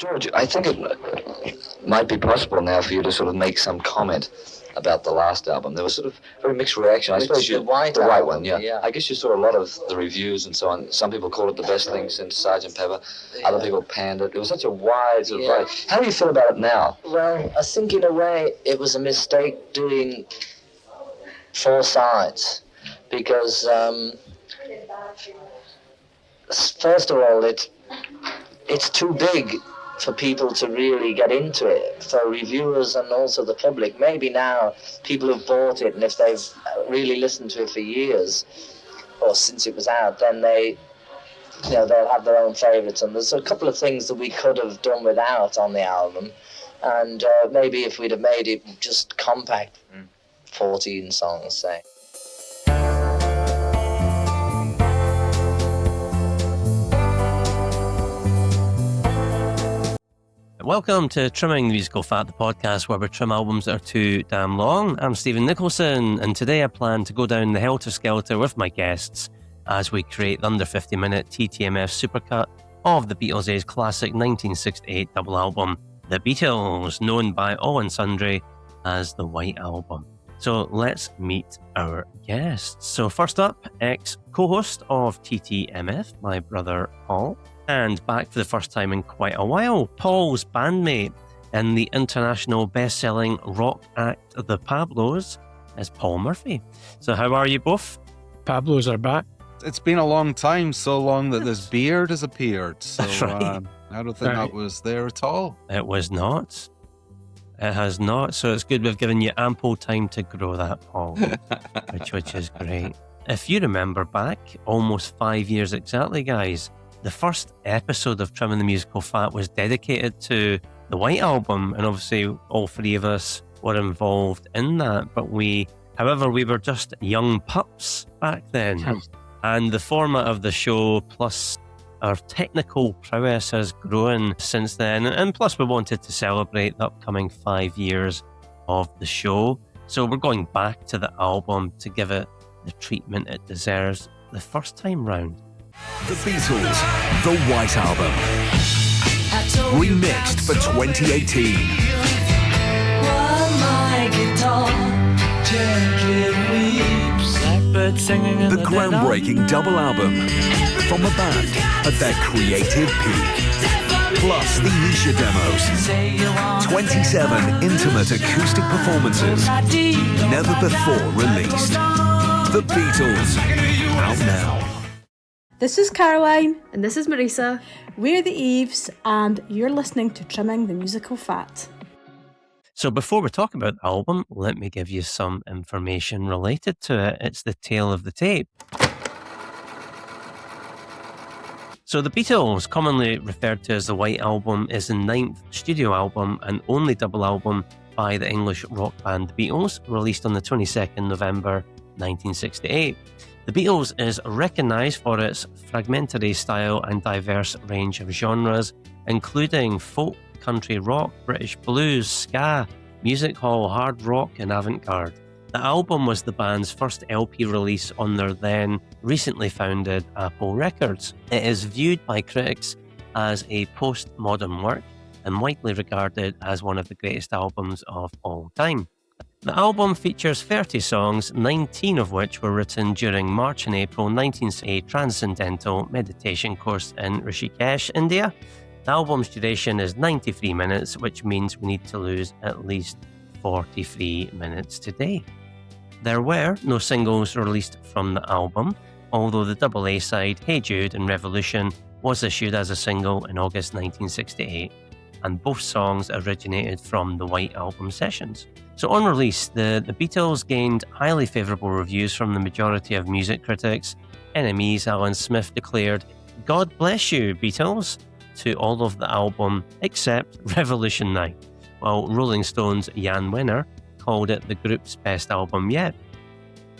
George, I think it might be possible now for you to sort of make some comment about the last album. There was sort of very mixed reaction. I suppose the white one, yeah. I guess you saw a lot of the reviews and so on. Some people called it the best thing since Sgt. Pepper. Yeah. Other people panned it. It was such a wide sort of variety. How do you feel about it now? Well, I think in a way it was a mistake doing 4 sides because, first of all, it's too big for people to really get into it, for reviewers and also the public. Maybe now people have bought it, and if they've really listened to it for years or since it was out, then they'll have their own favourites. And there's a couple of things that we could have done without on the album, and maybe if we'd have made it just compact, 14 songs, say. Welcome to Trimming the Musical Fat, the podcast where we trim albums that are too damn long. I'm Stephen Nicholson, and today I plan to go down the helter-skelter with my guests as we create the under 50-minute TTMF supercut of the Beatles' classic 1968 double album, The Beatles, known by all and sundry as the White Album. So let's meet our guests. So first up, ex-co-host of TTMF, my brother Paul. And back for the first time in quite a while, Paul's bandmate in the international best-selling rock act The Pablos is Paul Murphy. So how are you both? Pablos are back. It's been a long time, so long that this beard has appeared. So That's right. I don't think that was there at all. It was not. It has not. So it's good we've given you ample time to grow that, Paul, which is great. If you remember back, almost 5 years exactly, guys, the first episode of Trimming the Musical Fat was dedicated to the White Album, and obviously all 3 of us were involved in that, but we were just young pups back then. And the format of the show, plus our technical prowess, has grown since then, and plus we wanted to celebrate the upcoming 5 years of the show. So we're going back to the album to give it the treatment it deserves the first time round. The Beatles, The White Album, remixed for 2018. The groundbreaking double album from a band at their creative peak. Plus the Isha demos. 27 intimate acoustic performances, never before released. The Beatles, out now. This is Caroline. And this is Marisa. We're the Eves, and you're listening to Trimming the Musical Fat. So before we talk about the album, let me give you some information related to it. It's the tale of the tape. So The Beatles, commonly referred to as the White Album, is the 9th studio album and only double album by the English rock band The Beatles, released on the 22nd November 1968. The Beatles is recognised for its fragmentary style and diverse range of genres, including folk, country rock, British blues, ska, music hall, hard rock and avant-garde. The album was the band's first LP release on their then recently founded Apple Records. It is viewed by critics as a post-modern work and widely regarded as one of the greatest albums of all time. The album features 30 songs, 19 of which were written during March and April 1968 Transcendental Meditation course in Rishikesh, India. The album's duration is 93 minutes, which means we need to lose at least 43 minutes today. There were no singles released from the album, although the double A side, Hey Jude and Revolution, was issued as a single in August 1968, and both songs originated from the White Album sessions. So on release, the Beatles gained highly favourable reviews from the majority of music critics. NME's Alan Smith declared, "God bless you, Beatles," to all of the album except Revolution 9, while Rolling Stone's Jan Wenner called it the group's best album yet.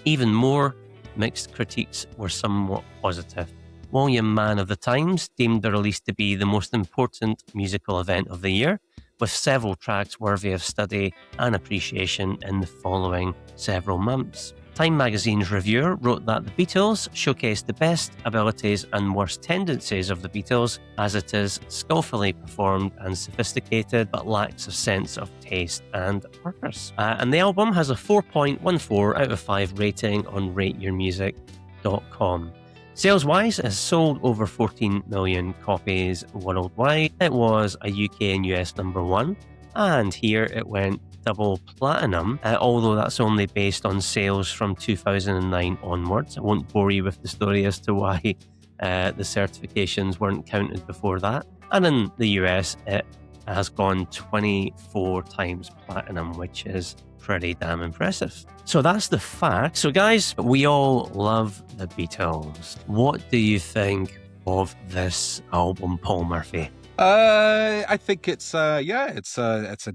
Even more mixed critiques were somewhat positive. William Mann of the Times deemed the release to be the most important musical event of the year, with several tracks worthy of study and appreciation in the following several months. Time magazine's reviewer wrote that the Beatles showcased the best abilities and worst tendencies of the Beatles, as it is skillfully performed and sophisticated, but lacks a sense of taste and purpose. And the album has a 4.14 out of 5 rating on rateyourmusic.com. Sales-wise, it has sold over 14 million copies worldwide. It was a UK and US number 1, and here it went double platinum, although that's only based on sales from 2009 onwards. I won't bore you with the story as to why the certifications weren't counted before that. And in the US, it has gone 24 times platinum, which is pretty damn impressive. So that's the fact. So guys, we all love the Beatles. What do you think of this album, Paul Murphy? I think it's a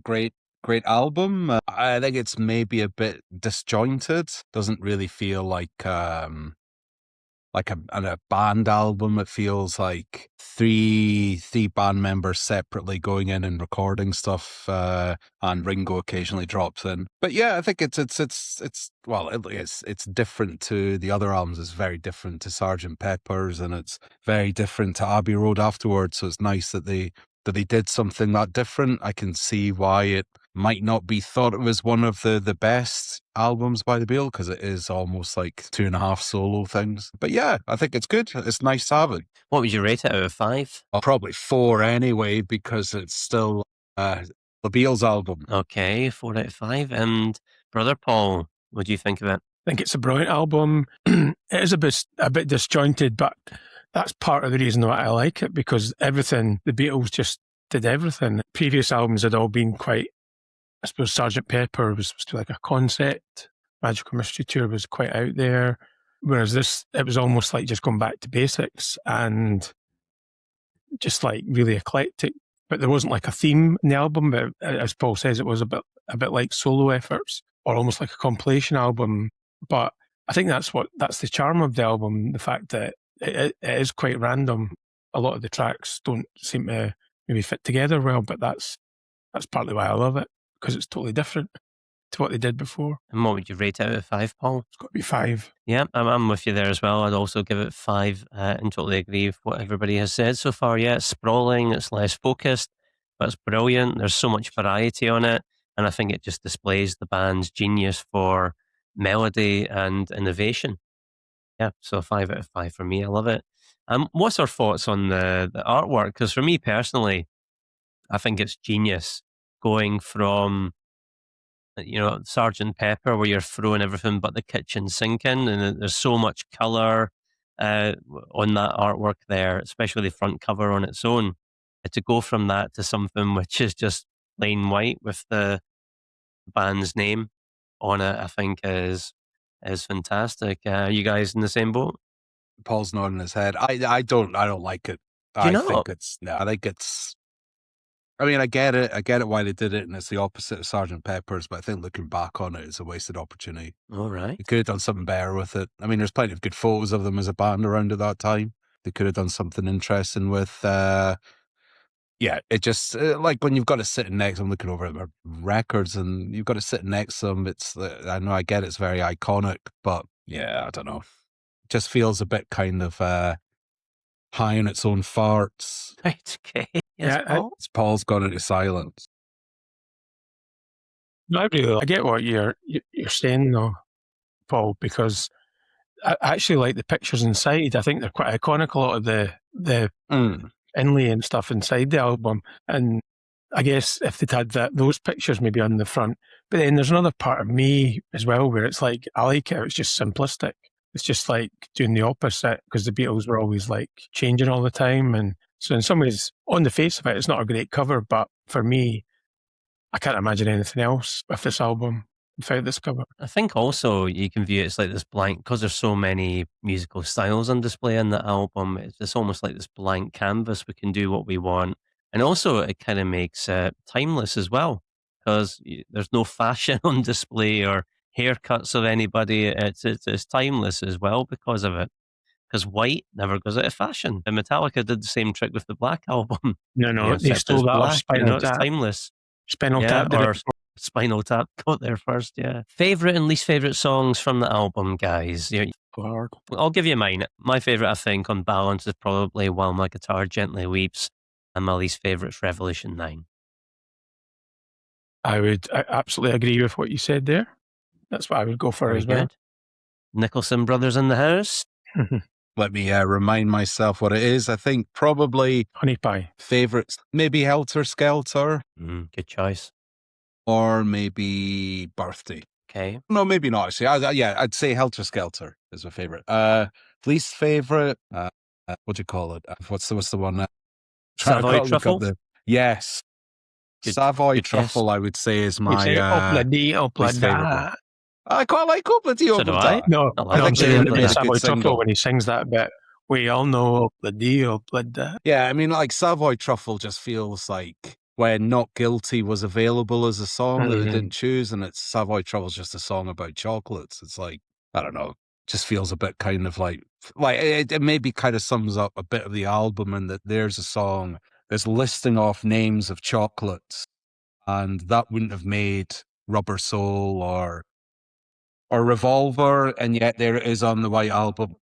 great album. I think it's maybe a bit disjointed. Doesn't really feel like a band album. It feels like three band members separately going in and recording stuff, and Ringo occasionally drops in. But yeah, I think it's different to the other albums. It's very different to Sgt. Pepper's, and it's very different to Abbey Road afterwards. So it's nice that they did something that different. I can see why it might not be thought of as one of the best albums by the Beatles, because it is almost like 2.5 solo things. But yeah, I think it's good. It's nice to have it. What would you rate it out of 5? Probably 4 anyway, because it's still the Beatles album. Okay, 4 out of 5. And Brother Paul, what do you think of it? I think it's a brilliant album. It is a bit disjointed, but that's part of the reason why I like it, because everything, the Beatles just did everything. Previous albums had all been quite, I suppose Sgt. Pepper was supposed to be like a concept. Magical Mystery Tour was quite out there. Whereas this, it was almost like just going back to basics and just like really eclectic. But there wasn't like a theme in the album. But as Paul says, it was a bit like solo efforts, or almost like a compilation album. But I think that's the charm of the album, the fact that it is quite random. A lot of the tracks don't seem to maybe fit together well, but that's partly why I love it, because it's totally different to what they did before. And what would you rate it out of 5, Paul? It's got to be 5. Yeah, I'm with you there as well. I'd also give it 5 and totally agree with what everybody has said so far. Yeah, it's sprawling, it's less focused, but it's brilliant. There's so much variety on it, and I think it just displays the band's genius for melody and innovation. Yeah, so 5 out of 5 for me. I love it. What's our thoughts on the artwork? Because for me personally, I think it's genius, going from Sgt. Pepper, where you're throwing everything but the kitchen sink in, and there's so much colour on that artwork there, especially the front cover on its own. To go from that to something which is just plain white with the band's name on it, I think is fantastic. You guys in the same boat? Paul's nodding his head. I don't like it. I think it's I mean, I get it why they did it, and it's the opposite of Sgt. Pepper's, but I think looking back on it, it's a wasted opportunity. All right. They could have done something better with it. I mean, there's plenty of good photos of them as a band around at that time. They could have done something interesting with, it just, like when you've got to sit next, I'm looking over at their records, and you've got to sit next to them. I know, I get it's very iconic, but yeah, I don't know. It just feels a bit kind of high on its own farts. Right, okay. Yes, Paul? Paul's gone into silence. No, I get what you're saying though, Paul, because I actually like the pictures inside. I think they're quite iconic, a lot of the inlay and stuff inside the album. And I guess if they'd had those pictures maybe on the front. But then there's another part of me as well where it's like, I like it, it's just simplistic. It's just like doing the opposite, because the Beatles were always like changing all the time. And so in some ways, on the face of it, it's not a great cover, but for me, I can't imagine anything else with this album without this cover. I think also you can view it as like this blank, because there's so many musical styles on display in the album. It's almost like this blank canvas. We can do what we want. And also it kind of makes it timeless as well, because there's no fashion on display or haircuts of anybody. It's timeless as well because of it. Because white never goes out of fashion. And Metallica did the same trick with the Black Album. No, they stole that off Spinal Tap. It's timeless. Spinal Tap did it. Spinal Tap got there first, yeah. Favourite and least favourite songs from the album, guys? Hard. I'll give you mine. My favourite, I think, on balance, is probably While My Guitar Gently Weeps, and my least favourite's Revolution 9. I absolutely agree with what you said there. That's what I would go for Very as well. good. Nicholson Brothers in the house. Let me remind myself what it is. I think probably Honey Pie. favourites, maybe Helter Skelter, Good choice. or maybe Birthday. Okay. No, maybe not actually. I'd say Helter Skelter is my favourite. Least favourite, what do you call it? What's the one? Savoy Truffle? Yes. Good- Savoy good Truffle, guess. I would say, is You my say Opla least favourite one. I quite like Opla Dee So do Opla I. Da. No, I like I'm it. saying It's a the good Savoy single. Truffle when he sings that bit. We all know Opla Dee Opla Da. Yeah, I mean, like Savoy Truffle just feels like when Not Guilty was available as a song that they didn't choose, and it's Savoy Truffle's just a song about chocolates. It's like, I don't know, just feels a bit kind of like it maybe kind of sums up a bit of the album, and that there's a song that's listing off names of chocolates, and that wouldn't have made Rubber Soul or Revolver, and yet there it is on the White Album.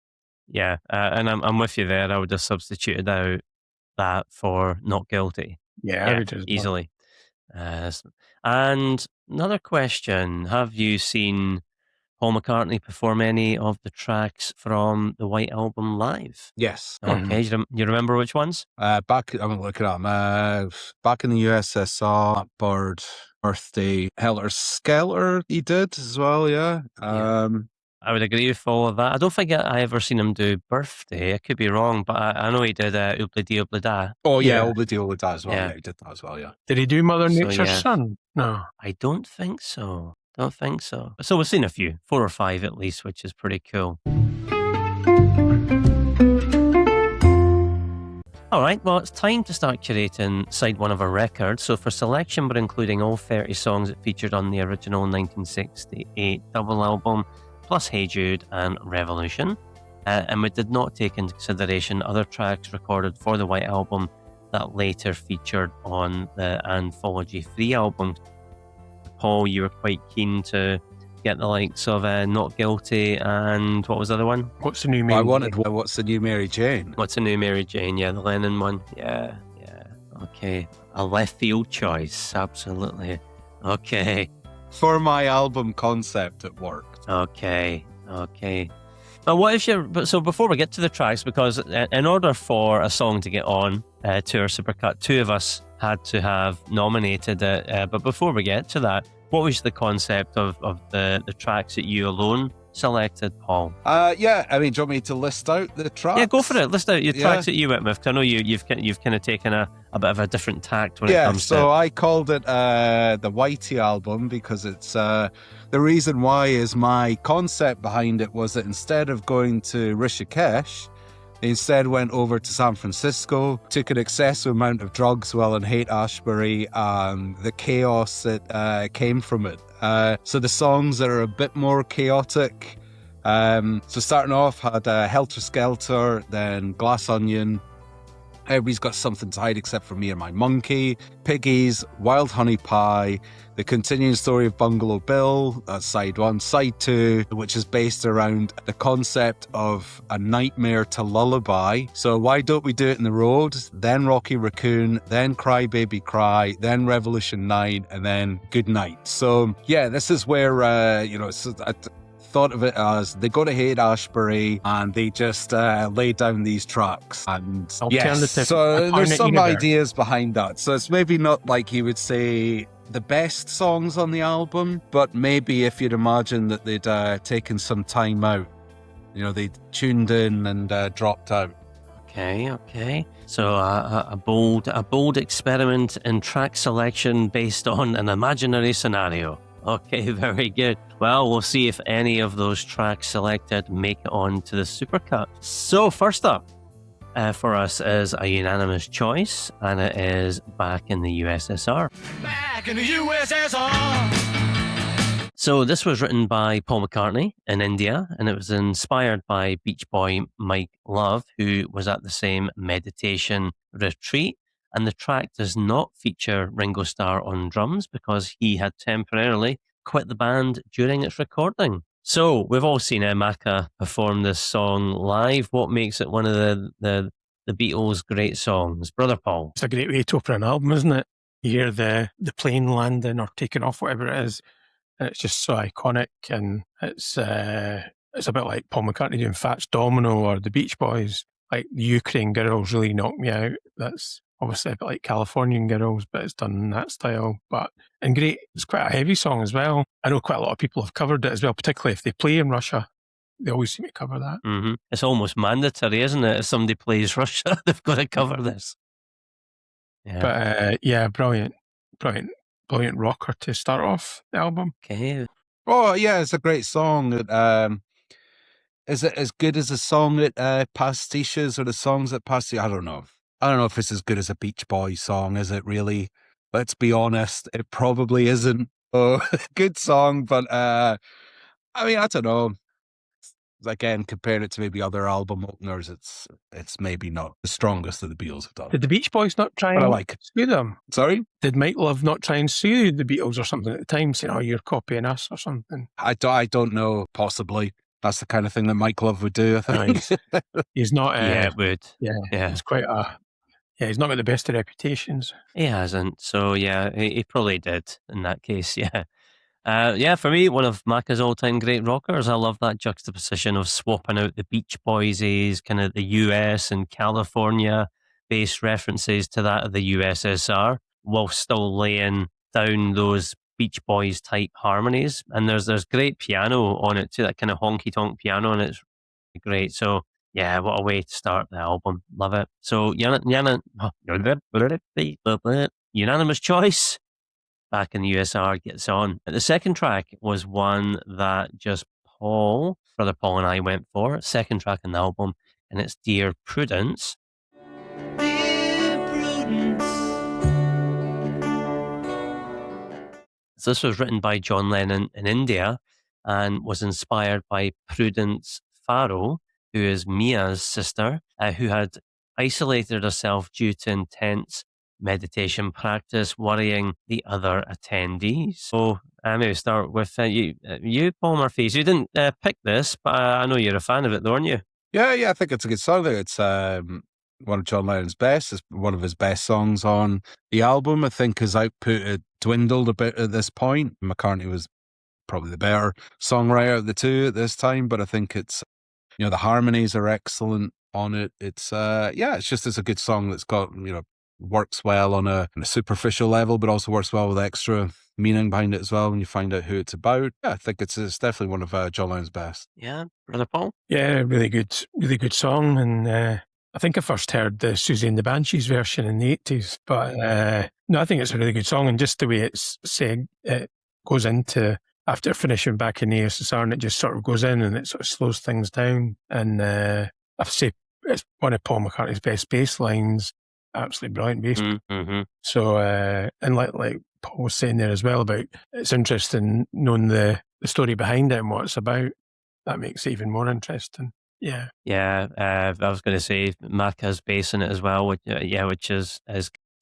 Yeah, and I'm with you there. I would have substituted out that for Not Guilty. Yeah, I would as well. Easily. And another question. Have you seen Paul McCartney perform any of the tracks from the White Album live? Yes. Okay, you remember which ones? Back, I'm looking at them. Back in the USSR, Bird, Birthday, Helter Skelter, he did as well, yeah. I would agree with all of that. I don't think I ever seen him do Birthday. I could be wrong, but I know he did Oobla Dee Oobla Da. Oh, yeah, Yeah. Oobla Dee Oobla Da as well. Yeah. Yeah, he did that as well, yeah. Did he do Mother So, Nature's yeah. Son? No. I don't think so. So we've seen a few, 4 or 5 at least, which is pretty cool. All right, well, it's time to start curating side 1 of our record. So for selection, we're including all 30 songs that featured on the original 1968 double album, plus Hey Jude and Revolution. And we did not take into consideration other tracks recorded for the White Album that later featured on the Anthology 3 album. Paul, you were quite keen to get the likes of Not Guilty and what was the other one? What's the new Mary I Jane? wanted What's the New Mary Jane? What's a New Mary Jane? Yeah, the Lennon one. Yeah. Okay. A left field choice. Absolutely. Okay. For my album concept, it worked. Okay. But what if so before we get to the tracks, because in order for a song to get on to our supercut, 2 of us had to have nominated it. But before we get to that, what was the concept of the tracks that you alone selected, Paul? Yeah, I mean, do you want me to list out the tracks? Yeah, go for it. List out your Yeah. tracks that you went with, because I know you've kind of taken a bit of a different tact when it Yeah, comes so to. I called it the Whitey album because it's the reason why is my concept behind it was that instead of going to Rishikesh, they instead went over to San Francisco, took an excessive amount of drugs while in Haight-Ashbury, and the chaos that came from it. So the songs that are a bit more chaotic. So starting off had Helter Skelter, then Glass Onion, Everybody's Got Something to Hide Except for Me and My Monkey, Piggies, Wild Honey Pie, The Continuing Story of Bungalow Bill, that's side 1. Side 2, which is based around the concept of a nightmare to lullaby. So Why Don't We Do It in the Road, then Rocky Raccoon, then Cry Baby Cry, then Revolution 9, and then Good Night. So yeah, this is where, thought of it as they go to Haight-Ashbury and they just lay down these tracks. And Alternative so there's alternate some universe. ideas behind that. So it's maybe not like you would say the best songs on the album, but maybe if you'd imagine that they'd taken some time out, they tuned in and dropped out. Okay. So a bold experiment in track selection based on an imaginary scenario. Okay, very good. Well, we'll see if any of those tracks selected make it on to the supercut. So first up for us is a unanimous choice, and it is Back in the USSR. Back in the USSR. So this was written by Paul McCartney in India, and it was inspired by Beach Boy Mike Love, who was at the same meditation retreat and the track does not feature Ringo Starr on drums because he had temporarily quit the band during its recording. So we've all seen Macca perform this song live. What makes it one of the Beatles' great songs? Brother Paul. It's a great way to open an album, isn't it? You hear the plane landing or taking off, whatever it is, and it's just so iconic, and it's a bit like Paul McCartney doing Fats Domino or the Beach Boys. Like the Ukraine Girls really knocked me out. That's obviously a bit like Californian Girls, but it's done in that style. And great, it's quite a heavy song as well. I know quite a lot of people have covered it as well, particularly if they play in Russia. They always seem to cover that. Mm-hmm. It's almost mandatory, isn't it? If somebody plays Russia, they've got to cover this. Yeah. But brilliant rocker to start off the album. Okay. Oh yeah, it's a great song. Is it as good as a song that pastiches or the songs that pastiche? I don't know if it's as good as a Beach Boys song. Is it really? Let's be honest, it probably isn't. Oh, good song, but I mean, I don't know. Again, comparing it to maybe other album openers, it's maybe not the strongest that the Beatles have done. Did the Beach Boys not try and sue them? Sorry? Did Mike Love not try and sue the Beatles or something at the time, saying, "Oh, you're copying us" or something? I don't know. Possibly. That's the kind of thing that Mike Love would do, I think. He's not... it would. Yeah. He's quite he's not got the best of reputations. He hasn't. So, yeah, he probably did in that case, yeah. For me, one of Macca's all-time great rockers. I love that juxtaposition of swapping out the Beach Boys' kind of the US and California-based references to that of the USSR, while still laying down those Beach Boys type harmonies. And there's great piano on it too, that kind of honky-tonk piano, and it's great. So yeah, what a way to start the album. Love it. So unanimous choice. Back in the USR gets on. But the second track was one that just Brother Paul and I went for. Second track in the album, and it's Dear Prudence. Dear Prudence. So this was written by John Lennon in India and was inspired by Prudence Farrow, who is Mia's sister, who had isolated herself due to intense meditation practice, worrying the other attendees. So maybe start with you, Paul Murphy. So you didn't pick this, but I know you're a fan of it, though, aren't you? Yeah, I think it's a good song. It's one of John Lennon's best. It's one of his best songs on the album. I think his output had dwindled a bit at this point. McCartney was probably the better songwriter of the two at this time, but I think it's, the harmonies are excellent on it. It's it's a good song that's got, works well on a superficial level, but also works well with extra meaning behind it as well when you find out who it's about. Yeah, I think it's definitely one of John Lennon's best. Yeah, Brother Paul? Yeah, really good song. And I think I first heard the Susie and the Banshees version in the 80s, but no, I think it's a really good song. And just the way it's said, it goes into, after finishing back in the USSR, and it just sort of goes in and it sort of slows things down. And I say it's one of Paul McCartney's best bass lines. Absolutely brilliant bass. Mm-hmm. So, and like Paul was saying there as well about, it's interesting knowing the story behind it and what it's about. That makes it even more interesting. Yeah. Yeah, I was going to say Macca's bass in it as well, which is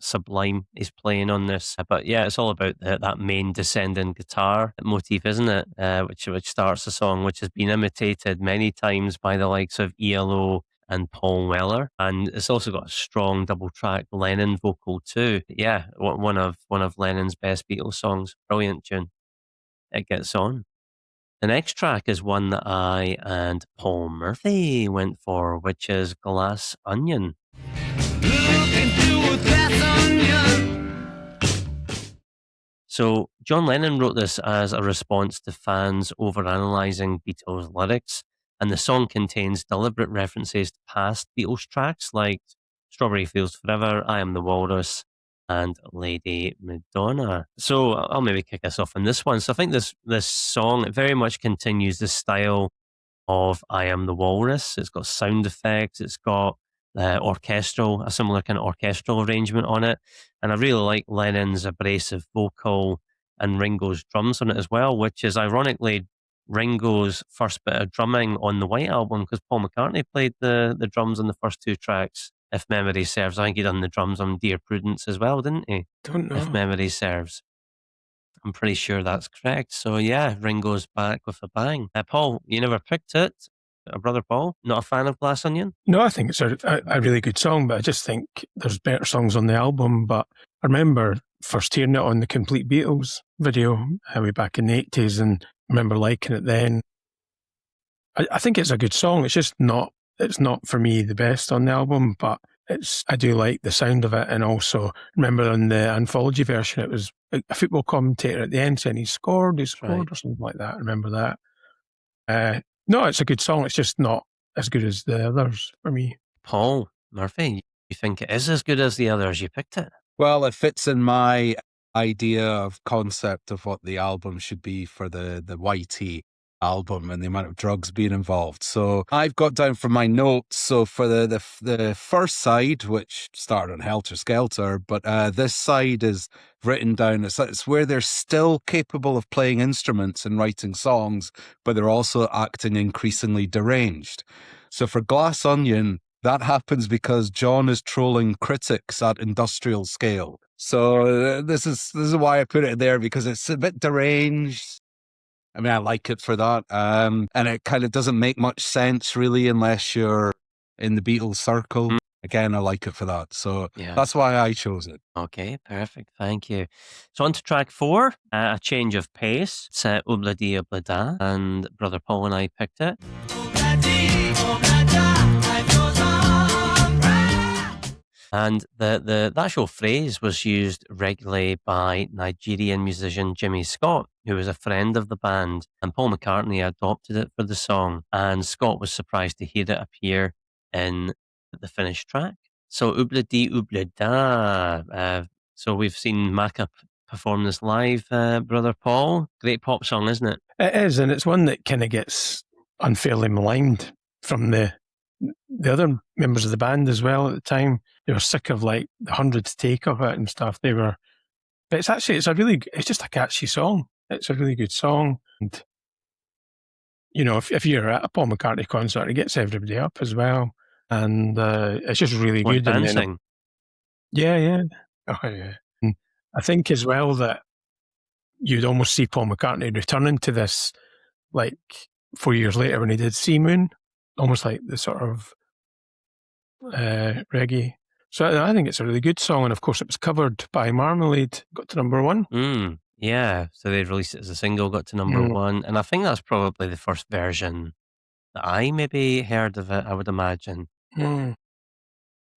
sublime. He's playing on this, but yeah, it's all about that main descending guitar motif, isn't it? Which starts the song, which has been imitated many times by the likes of ELO and Paul Weller, and it's also got a strong double track Lennon vocal too. Yeah, one of Lennon's best Beatles songs. Brilliant tune. It gets on. The next track is one that I and Paul Murphy went for, which is Glass Onion. So John Lennon wrote this as a response to fans overanalyzing Beatles lyrics, and the song contains deliberate references to past Beatles tracks like Strawberry Fields Forever, I Am the Walrus, and Lady Madonna. So I'll maybe kick us off on this one. So I think this song, it very much continues the style of I Am the Walrus. It's got sound effects, it's got a similar kind of orchestral arrangement on it. And I really like Lennon's abrasive vocal and Ringo's drums on it as well, which is ironically Ringo's first bit of drumming on the White Album, because Paul McCartney played the drums on the first two tracks. if memory serves. I think he done the drums on Dear Prudence as well, didn't he? Don't know. If memory serves. I'm pretty sure that's correct. So yeah, Ringo's back with a bang. Paul, you never picked it. Brother Paul, not a fan of Glass Onion? No, I think it's a really good song, but I just think there's better songs on the album. But I remember first hearing it on the Complete Beatles video way back in the 80s, and I remember liking it then. I think it's a good song. It's not for me the best on the album, but I do like the sound of it. And also remember on the anthology version, it was a football commentator at the end saying he scored Right. or something like that. I remember that. No, it's a good song. It's just not as good as the others for me. Paul Murphy, you think it is as good as the others? You picked it. Well, it fits in my idea of concept of what the album should be for the YT album and the amount of drugs being involved. So I've got down from my notes. So for the first side, which started on Helter Skelter, but this side is written down. It's where they're still capable of playing instruments and writing songs, but they're also acting increasingly deranged. So for Glass Onion, that happens because John is trolling critics at industrial scale. So this is why I put it there, because it's a bit deranged. I mean, I like it for that. And it kind of doesn't make much sense, really, unless you're in the Beatles circle. Again, I like it for that. So that's why I chose it. Okay, perfect. Thank you. So on to track 4, A Change of Pace. It's Oobla Dee Oobla Da, and Brother Paul and I picked it. And the actual phrase was used regularly by Nigerian musician Jimmy Scott, who was a friend of the band, and Paul McCartney adopted it for the song, and Scott was surprised to hear it appear in the finished track. So Oobla Dee Oobla Da. So we've seen Macca perform this live, Brother Paul. Great pop song, isn't it? It is, and it's one that kind of gets unfairly maligned from the other members of the band as well at the time. They were sick of like the 100th take of it and stuff. But it's just a catchy song. It's a really good song. And, you know, if you're at a Paul McCartney concert, it gets everybody up as well. And it's just really good. Dancing. Yeah. Oh, yeah. And I think as well that you'd almost see Paul McCartney returning to this like 4 years later when he did Sea Moon, almost like the sort of reggae. So I think it's a really good song, and of course it was covered by Marmalade, got to number 1. Yeah, so they released it as a single, got to number 1, and I think that's probably the first version that I maybe heard of it, I would imagine. But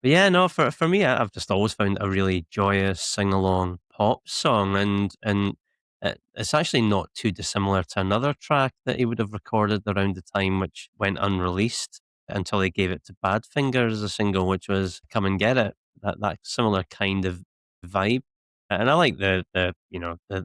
yeah, no, for me, I've just always found a really joyous sing-along pop song, and it's actually not too dissimilar to another track that he would have recorded around the time, which went unreleased until he gave it to Badfinger as a single, which was Come and Get It. That similar kind of vibe. And I like the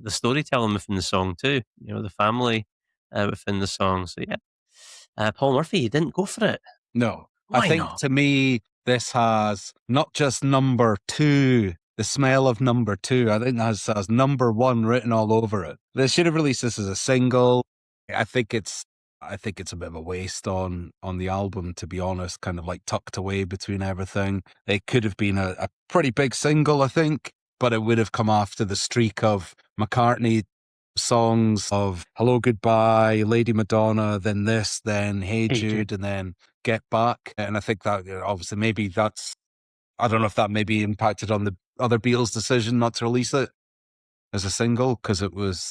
storytelling within the song too, you know, the family within the song. So yeah. Paul Murphy, you didn't go for it. No. Why I think not? to me, this has not just number 2, the smell of number 2. I think that has number 1 written all over it. They should have released this as a single. I think it's a bit of a waste on the album, to be honest, kind of like tucked away between everything. It could have been a pretty big single, I think, but it would have come after the streak of McCartney songs of Hello, Goodbye, Lady Madonna, then this, then Hey Jude, and then Get Back. And I think that obviously maybe I don't know if that maybe impacted on the other Beatles' decision not to release it as a single, because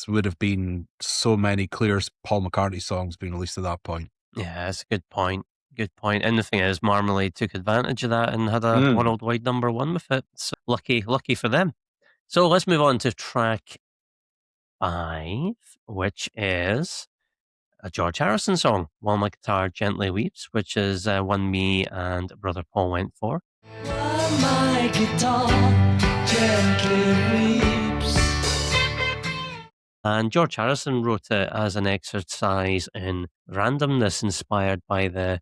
would have been so many clear Paul McCartney songs being released at that point. Yeah, that's a good point. Good point. And the thing is, Marmalade took advantage of that and had a worldwide number 1 with it. So lucky for them. So let's move on to track 5, which is a George Harrison song, While My Guitar Gently Weeps, which is one me and Brother Paul went for. While my guitar gently weeps. And George Harrison wrote it as an exercise in randomness inspired by the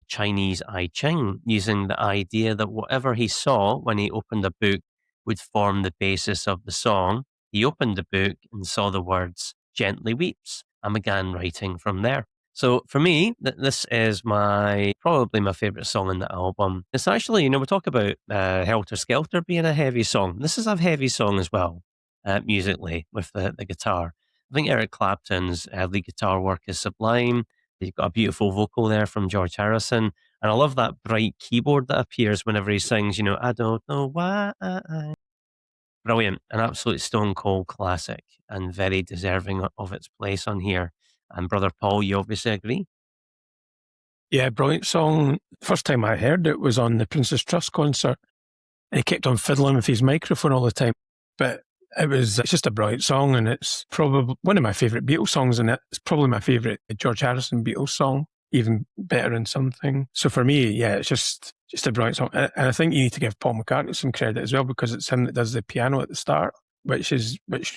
Chinese I Ching, using the idea that whatever he saw when he opened a book would form the basis of the song. He opened the book and saw the words Gently Weeps and began writing from there. So for me, this is probably my favourite song in the album. It's actually, we talk about Helter Skelter being a heavy song. This is a heavy song as well, musically, with the guitar. I think Eric Clapton's lead guitar work is sublime. You've got a beautiful vocal there from George Harrison. And I love that bright keyboard that appears whenever he sings, I don't know why. Brilliant. An absolute stone cold classic and very deserving of its place on here. And Brother Paul, you obviously agree? Yeah, brilliant song. First time I heard it was on the Princess Trust concert. And he kept on fiddling with his microphone all the time. But it's just a brilliant song, and it's probably one of my favourite Beatles songs, and it's probably my favourite George Harrison Beatles song, even better than Something. So for me, yeah, it's just a brilliant song. And I think you need to give Paul McCartney some credit as well, because it's him that does the piano at the start, which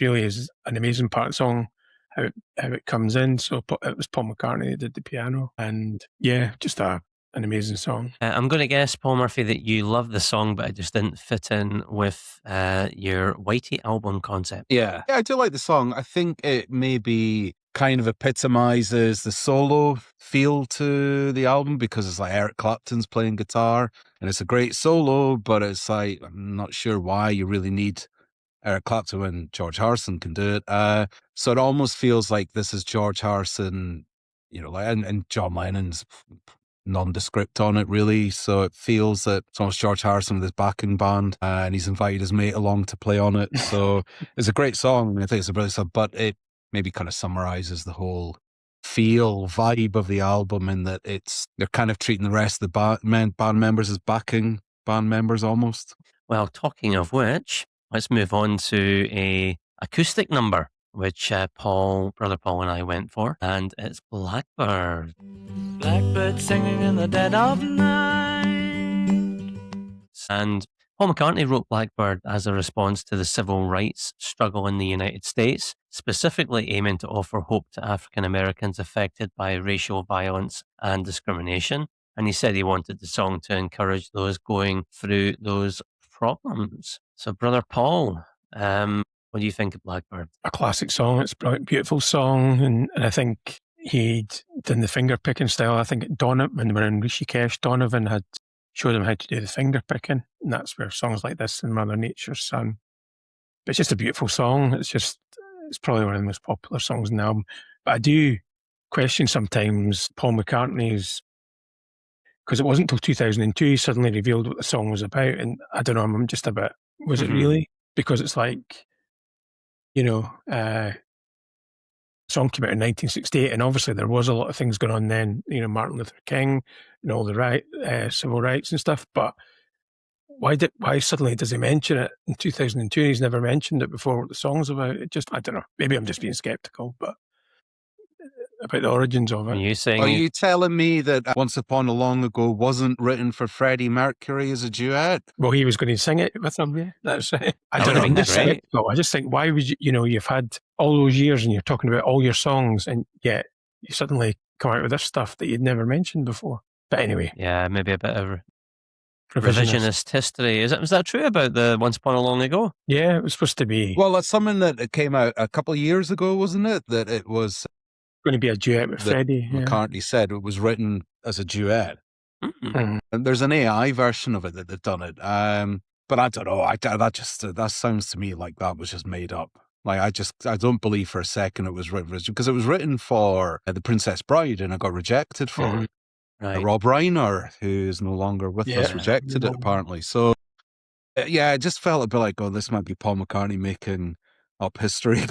really is an amazing part of the song, how it comes in. So it was Paul McCartney that did the piano, and yeah, just an amazing song. I'm going to guess, Paul Murphy, that you love the song, but it just didn't fit in with your Whitey album concept. Yeah, I do like the song. I think it maybe kind of epitomizes the solo feel to the album, because it's like Eric Clapton's playing guitar, and it's a great solo, but it's like, I'm not sure why you really need Eric Clapton when George Harrison can do it. So it almost feels like this is George Harrison, and John Lennon's nondescript on it, really. So it feels that it's almost George Harrison with his backing band, and he's invited his mate along to play on it. So it's a great song. I think it's a brilliant song, but it maybe kind of summarizes the whole vibe of the album, in that they're kind of treating the rest of the band members as backing band members almost. Well, talking of which, let's move on to a acoustic number, which Brother Paul and I went for, and it's Blackbird. Blackbird singing in the dead of night. And Paul McCartney wrote Blackbird as a response to the civil rights struggle in the United States, specifically aiming to offer hope to African Americans affected by racial violence and discrimination. And he said he wanted the song to encourage those going through those problems. So, Brother Paul, what do you think of Blackbird? A classic song. It's a beautiful song, and I think he'd done the finger picking style. I think when they were in Rishikesh, Donovan had showed him how to do the finger picking, and that's where songs like this and Mother Nature's Son. But it's just a beautiful song. It's probably one of the most popular songs in the album. But I do question sometimes Paul McCartney's, because it wasn't until 2002 he suddenly revealed what the song was about, and I don't know, I'm just a bit, was it really? Because it's like, song came out in 1968, and obviously there was a lot of things going on then, Martin Luther King and all the civil rights and stuff, but why suddenly does he mention it in 2002? He's never mentioned it before, what the song's about. I don't know, maybe I'm just being skeptical, but about the origins of it. Are you telling me that Once Upon a Long Ago wasn't written for Freddie Mercury as a duet? Well, he was going to sing it with him, yeah. That's right. I don't know. I'm just skeptical. I just think, why would you've had all those years and you're talking about all your songs, and yet you suddenly come out with this stuff that you'd never mentioned before. But anyway. Yeah, maybe a bit of revisionist history. Was that true about the Once Upon a Long Ago? Yeah, it was supposed to be. Well, that's something that came out a couple of years ago, wasn't it? That it was going to be a duet with Freddie. McCartney said it was written as a duet. Mm-hmm. And there's an AI version of it that they've done it. But I don't know. That sounds to me like that was just made up. Like, I don't believe for a second it was written, because it was written for The Princess Bride, and it got rejected for it. Right. Rob Reiner, who is no longer with us, rejected it apparently. So, yeah, it just felt a bit like, this might be Paul McCartney making up history.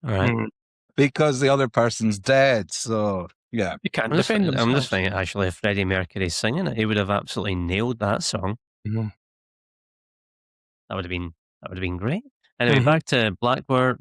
Right. Because the other person's dead, so yeah. You can't defend himself. I'm just thinking, actually, if Freddie Mercury's singing it, he would have absolutely nailed that song. Mm-hmm. That would have been great. Anyway, back to Blackbird,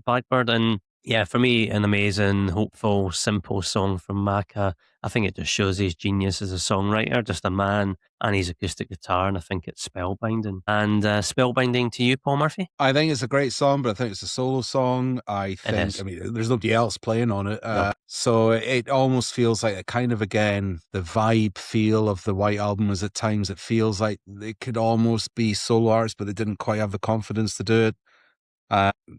and yeah, for me, an amazing, hopeful, simple song from Macca. I think it just shows his genius as a songwriter, just a man and his acoustic guitar, and I think it's spellbinding. And spellbinding to you, Paul Murphy? I think it's a great song, but I think it's a solo song. There's nobody else playing on it. So it almost feels like the vibe feel of the White Album is at times it feels like it could almost be solo artists, but they didn't quite have the confidence to do it.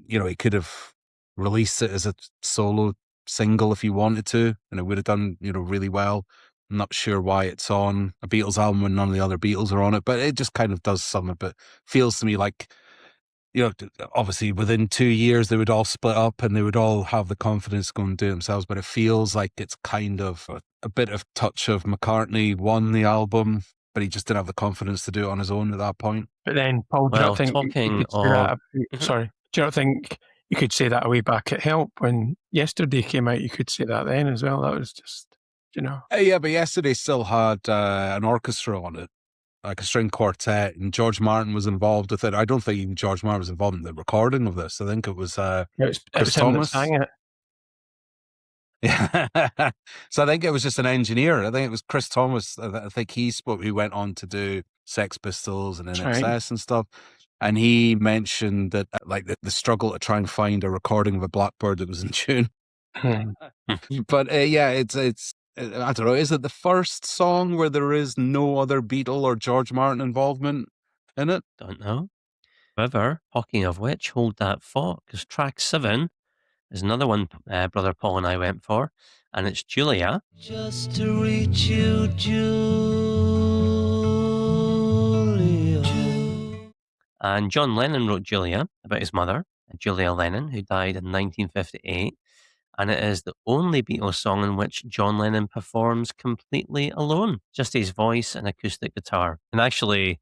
He could have released it as a solo single if he wanted to, and it would have done, really well. I'm not sure why it's on a Beatles album when none of the other Beatles are on it, but it just kind of does something. But feels to me like, obviously within 2 years they would all split up and they would all have the confidence to go and do it themselves. But it feels like it's kind of a bit of touch of McCartney won the album, but he just didn't have the confidence to do it on his own at that point. But then, Paul, do you not think you could say that? Sorry, do you not think you could say that way back at Help when Yesterday came out? You could say that then as well. That was just, Yeah, but Yesterday still had an orchestra on it, like a string quartet, and George Martin was involved with it. I don't think even George Martin was involved in the recording of this. I think it was Chris Thomas. Him that sang it. Yeah. So I think it was just an engineer. I think it was Chris Thomas. I think he went on to do Sex Pistols and NXS and stuff. And he mentioned that like the struggle to try and find a recording of a Blackbird that was in tune. But it's I don't know. Is it the first song where there is no other Beatle or George Martin involvement in it? Don't know. However, talking of which, hold that thought, because track 7 is another one Brother Paul and I went for, and it's Julia. Just to reach you, Julia. And John Lennon wrote Julia about his mother, Julia Lennon, who died in 1958. And it is the only Beatles song in which John Lennon performs completely alone, just his voice and acoustic guitar. And actually,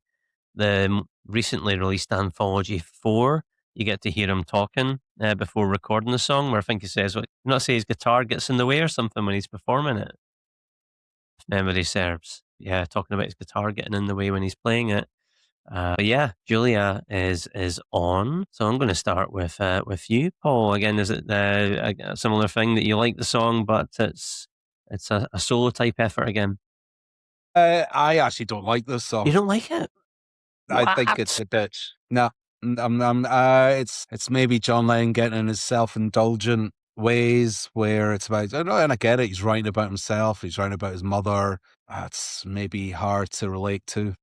the recently released Anthology 4, you get to hear him talking before recording the song, where I think he says, not say his guitar gets in the way or something when he's performing it, if memory serves. Yeah, talking about his guitar getting in the way when he's playing it. But yeah, Julia is on. So I'm going to start with you, Paul. Again, is it a similar thing that you like the song, but it's a solo type effort again? I actually don't like this song. You don't like it? I think it's a bit. No, it's maybe John Lennon getting in his self-indulgent ways where it's about, and I get it. He's writing about himself. He's writing about his mother. It's maybe hard to relate to.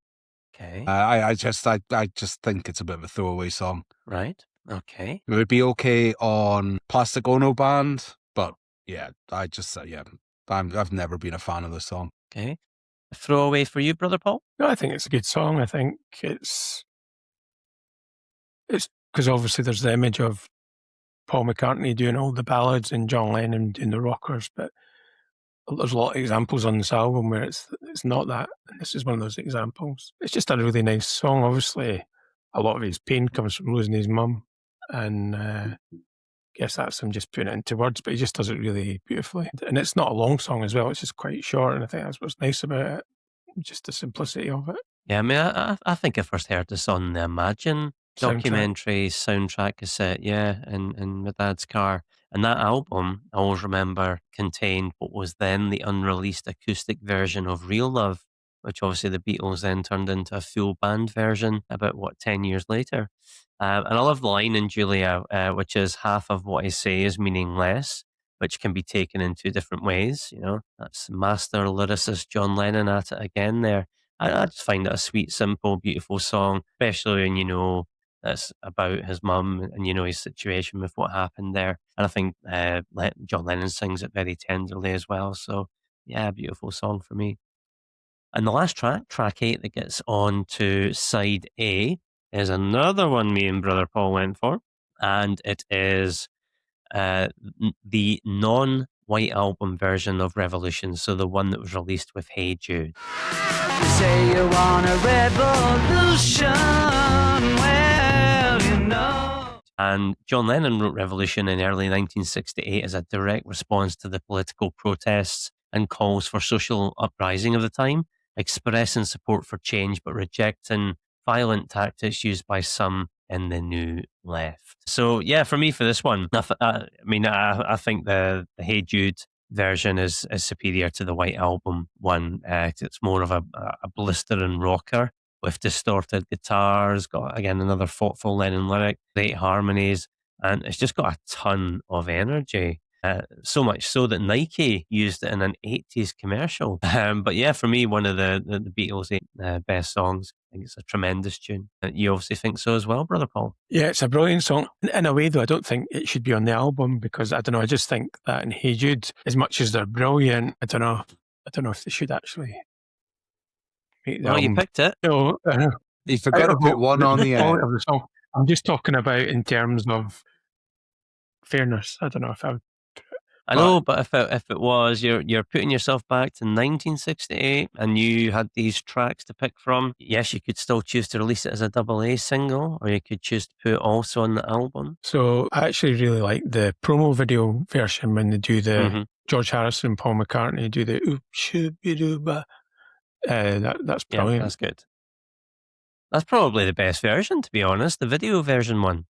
Okay. I just think it's a bit of a throwaway song. Right. Okay. It would be okay on Plastic Ono Band, but yeah, I've never been a fan of this song. Okay. A throwaway for you, Brother Paul? No, I think it's a good song. I think it's because obviously there's the image of Paul McCartney doing all the ballads and John Lennon doing the rockers, but there's a lot of examples on this album where it's not that, and this is one of those examples. It's just a really nice song. Obviously, a lot of his pain comes from losing his mum, and I guess that's him just putting it into words, but he just does it really beautifully. And it's not a long song as well, it's just quite short, and I think that's what's nice about it, just the simplicity of it. Yeah, I mean, I think I first heard this on the Imagine documentary soundtrack cassette, in my dad's car. And that album, I always remember, contained what was then the unreleased acoustic version of Real Love, which obviously the Beatles then turned into a full band version about, 10 years later. And I love the line in Julia, which is half of what I say is meaningless, which can be taken in two different ways. That's master lyricist John Lennon at it again there. I just find it a sweet, simple, beautiful song, especially when that's about his mum and his situation with what happened there. And I think John Lennon sings it very tenderly as well. So yeah, beautiful song for me. And the last track 8 that gets on to side A, is another one me and Brother Paul went for. And it is the non-White Album version of Revolution. So the one that was released with Hey Jude. You say you want a revolution, well, you know. And John Lennon wrote Revolution in early 1968 as a direct response to the political protests and calls for social uprising of the time, expressing support for change but rejecting violent tactics used by some in the New Left. So yeah, for me, for this one, I think the Hey Jude version is superior to the White Album one. It's more of a blistering rocker with distorted guitars, got again another thoughtful Lennon lyric, great harmonies, and it's just got a ton of energy. So much so that Nike used it in an 80s commercial. But yeah, for me, one of the Beatles' best songs. I think it's a tremendous tune. You obviously think so as well, Brother Paul? Yeah, it's a brilliant song. In a way, though, I don't think it should be on the album because, I don't know, I just think that in Hey Jude, as much as they're brilliant, I don't know if they should actually make the album. You picked it. No, You forgot to put one on the end. Of the song. I'm just talking about in terms of fairness. I don't know if I would. I know, but if it was, you're putting yourself back to 1968 and you had these tracks to pick from, yes, you could still choose to release it as a AA single, or you could choose to put it also on the album. So I actually really like the promo video version when they do the George Harrison and Paul McCartney do the oop shoo-be-doo-ba. That's brilliant. Yeah, that's good. That's probably the best version, to be honest, the video version one.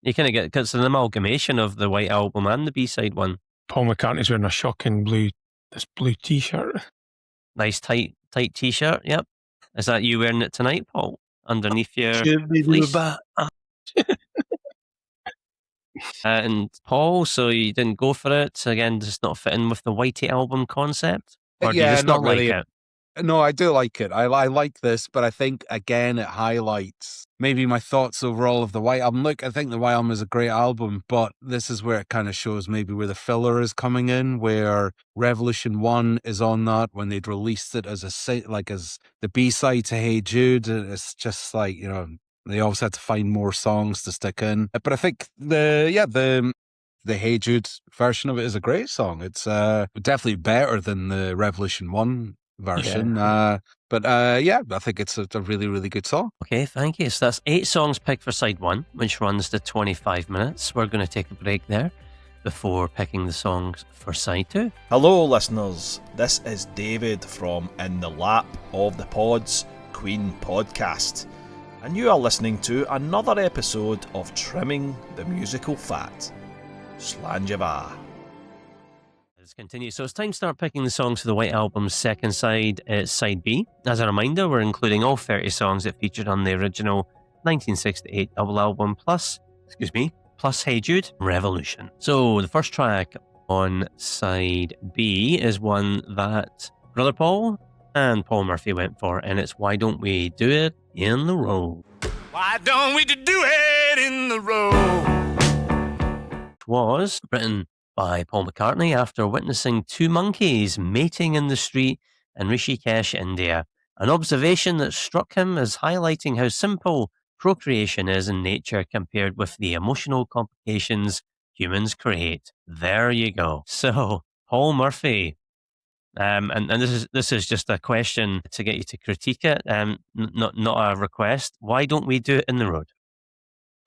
You kind of get, because it's an amalgamation of the White Album and the B-side one. Paul McCartney's wearing a shocking blue T-shirt. Nice tight T-shirt, yep. Is that you wearing it tonight, Paul? Underneath your fleece? And Paul, so you didn't go for it? Again, does it not fit in with the Whitey Album concept? Or do you just not really like it? No, I do like it. I like this, but I think, again, it highlights maybe my thoughts overall of the White Album. Look, I think the White Album is a great album, but this is where it kind of shows maybe where the filler is coming in, where Revolution 1 is on that when they'd released it as as the B-side to Hey Jude. It's just like, they also had to find more songs to stick in. But I think the Hey Jude version of it is a great song. It's definitely better than the Revolution 1 version. I think it's a really, really good song. Okay, thank you. So that's 8 songs picked for side 1, which runs to 25 minutes. We're going to take a break there before picking the songs for side 2. Hello, listeners. This is David from In the Lap of the Pods Queen podcast, and you are listening to another episode of Trimming the Musical Fat. Slanjava. Let's continue. So it's time to start picking the songs for the White Album's second side. It's side B. As a reminder, we're including all 30 songs that featured on the original 1968 double album plus Hey Jude, Revolution. So the first track on side B is one that Brother Paul and Paul Murphy went for, and it's Why Don't We Do It in the Road. Why don't we do it in the road? Was written by Paul McCartney after witnessing 2 monkeys mating in the street in Rishikesh, India. An observation that struck him as highlighting how simple procreation is in nature compared with the emotional complications humans create. There you go. So, Paul Murphy, and this is just a question to get you to critique it, not a request. Why don't we do it in the road?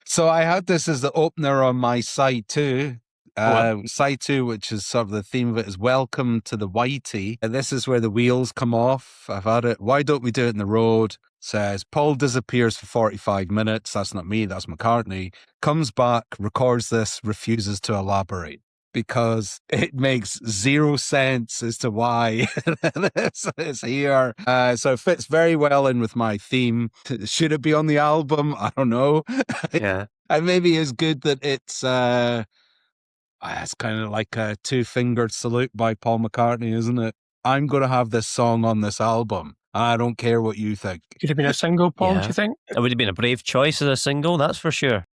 So I had this as the opener on my side 2. Side 2, which is sort of the theme of it, is Welcome to the Whitey. And this is where the wheels come off. I've had it. Why don't we do it in the road? Says, Paul disappears for 45 minutes. That's not me, that's McCartney. Comes back, records this, refuses to elaborate. Because it makes 0 sense as to why this is here. So it fits very well in with my theme. Should it be on the album? I don't know. Yeah. And maybe it's good that it's kind of like a 2-fingered salute by Paul McCartney, isn't it? I'm going to have this song on this album. I don't care what you think. Could have been a single, Paul, do you think? It would have been a brave choice as a single, that's for sure.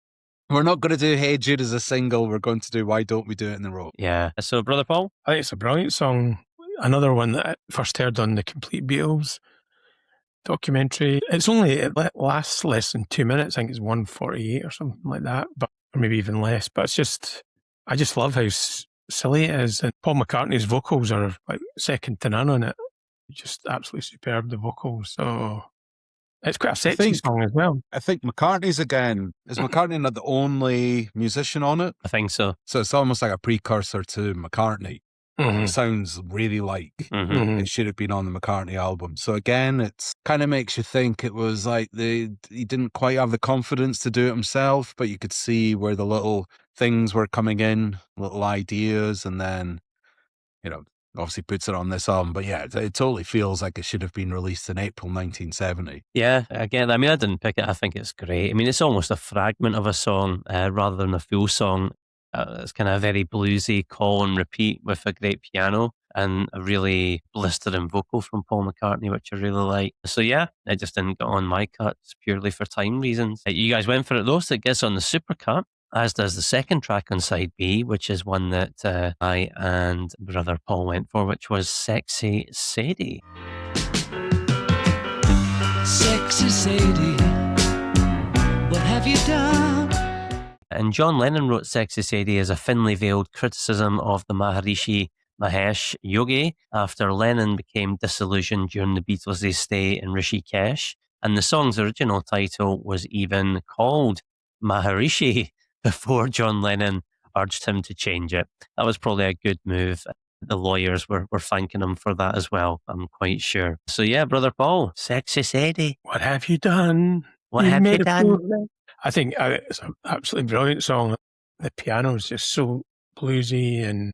We're not going to do Hey Jude as a single. We're going to do Why Don't We Do It in the Road. Yeah. So, Brother Paul? I think it's a brilliant song. Another one that I first heard on the Complete Beatles documentary. It's only, it lasts less than 2 minutes. I think it's 1:48 or something like that, or maybe even less. But it's just, I just love how silly it is. And Paul McCartney's vocals are like second to none on it. Just absolutely superb, the vocals. So it's quite a sexy song as well. I think McCartney's is McCartney not the only musician on it? I think so. So it's almost like a precursor to McCartney. It sounds really like it should have been on the McCartney album. So again, it's kind of makes you think it was like he didn't quite have the confidence to do it himself, but you could see where the little things were coming in, little ideas, and then, obviously puts it on this album. But yeah, it totally feels like it should have been released in April 1970. Yeah, again, I didn't pick it. I think it's great. It's almost a fragment of a song rather than a full song. It's kind of a very bluesy call and repeat with a great piano and a really blistering vocal from Paul McCartney, which I really like. So yeah, it just didn't get on my cuts purely for time reasons. You guys went for it though, so it gets on the super cut, as does the second track on side B, which is one that I and brother Paul went for, which was Sexy Sadie. Sexy Sadie, what have you done? And John Lennon wrote Sexy Sadie as a thinly veiled criticism of the Maharishi Mahesh Yogi after Lennon became disillusioned during the Beatles' stay in Rishikesh. And the song's original title was even called Maharishi before John Lennon urged him to change it. That was probably a good move. The lawyers were thanking him for that as well, I'm quite sure. So yeah, Brother Paul, Sexy Sadie. What have you done? What have you done? I think it's an absolutely brilliant song. The piano is just so bluesy, and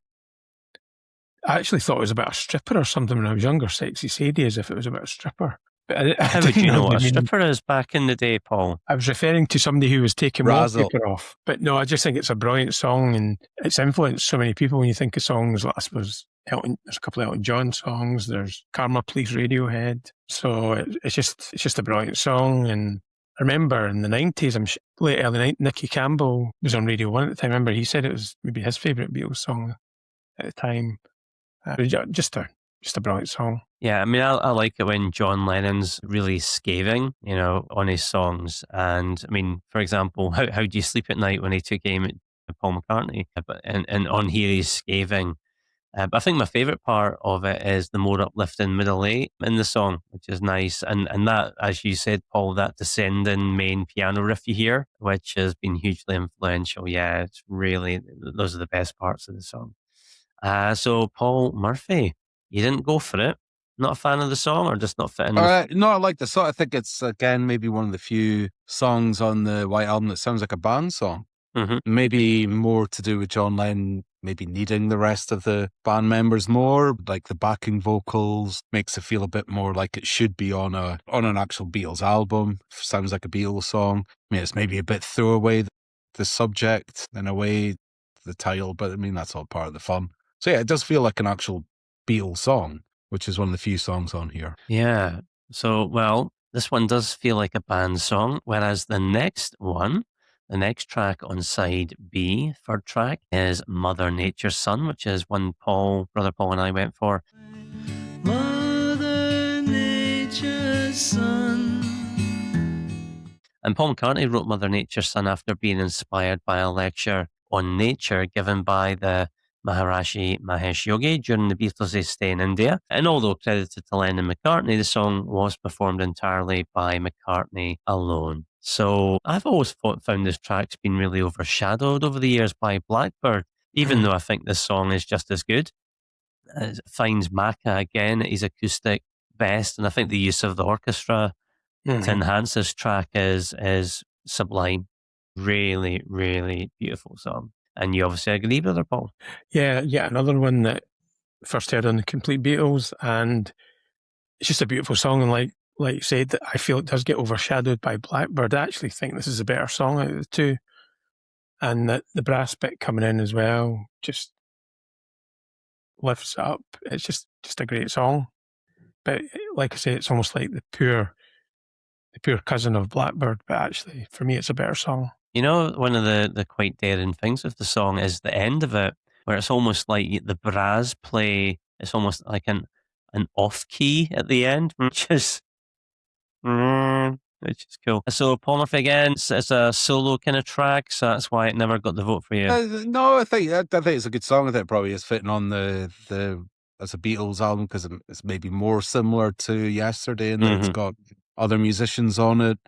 I actually thought it was about a stripper or something when I was younger. Sexy Sadie, as if it was about a stripper. But How would you know what a stripper is back in the day, Paul? I was referring to somebody who was taking wallpaper off. But no, I just think it's a brilliant song, and it's influenced so many people. When you think of songs, like, I suppose there's a couple of Elton John songs. There's Karma Police, Radiohead. So it's just a brilliant song. And I remember in the 90s, late early 90s, Nicky Campbell was on Radio 1 at the time. I remember he said it was maybe his favourite Beatles song at the time. Just a brilliant song. Yeah, I mean, I like it when John Lennon's really scathing, on his songs. And I mean, for example, how do you sleep at night when he took aim at Paul McCartney? And on here he's scathing. But I think my favourite part of it is the more uplifting middle eight in the song, which is nice. And that, as you said, Paul, that descending main piano riff you hear, which has been hugely influential. Yeah, it's really, those are the best parts of the song. So Paul Murphy, you didn't go for it. Not a fan of the song, or just not fitting? No, I like the song. I think it's, again, maybe one of the few songs on the White Album that sounds like a band song. Mm-hmm. Maybe more to do with John Lennon maybe needing the rest of the band members more, like the backing vocals makes it feel a bit more like it should be on an actual Beatles album. Sounds like a Beatles song. I mean, it's maybe a bit throwaway, the subject in a way, the title, but I mean, that's all part of the fun. So yeah, it does feel like an actual Beatles song, which is one of the few songs on here. Yeah. So, well, this one does feel like a band song, whereas the next track on side B, third track, is Mother Nature's Son, which is one Brother Paul and I went for. Mother Nature's Son. And Paul McCartney wrote Mother Nature's Son after being inspired by a lecture on nature given by the Maharishi Mahesh Yogi during the Beatles' stay in India. And although credited to Lennon and McCartney, the song was performed entirely by McCartney alone. So I've always found this track's been really overshadowed over the years by Blackbird, even though I think this song is just as good. It finds Macca again at his acoustic best, and I think the use of the orchestra to enhance this track is sublime. Really, really beautiful song. And you obviously agree, Brother Paul? Yeah, another one that first heard on the Complete Beatles, and it's just a beautiful song. And like you said, I feel it does get overshadowed by Blackbird. I actually think this is a better song out of the two, and that the brass bit coming in as well just lifts it up. It's just a great song. But like I say, it's almost like the pure cousin of Blackbird. But actually, for me, it's a better song. You know, one of the quite daring things of the song is the end of it, where it's almost like the brass play. It's almost like an off key at the end, which is cool. So Paul Murphy again, it's a solo kind of track, so that's why it never got the vote for you. No, I think it's a good song. I think it probably is fitting on the as a Beatles album because it's maybe more similar to Yesterday in that it's got other musicians on it.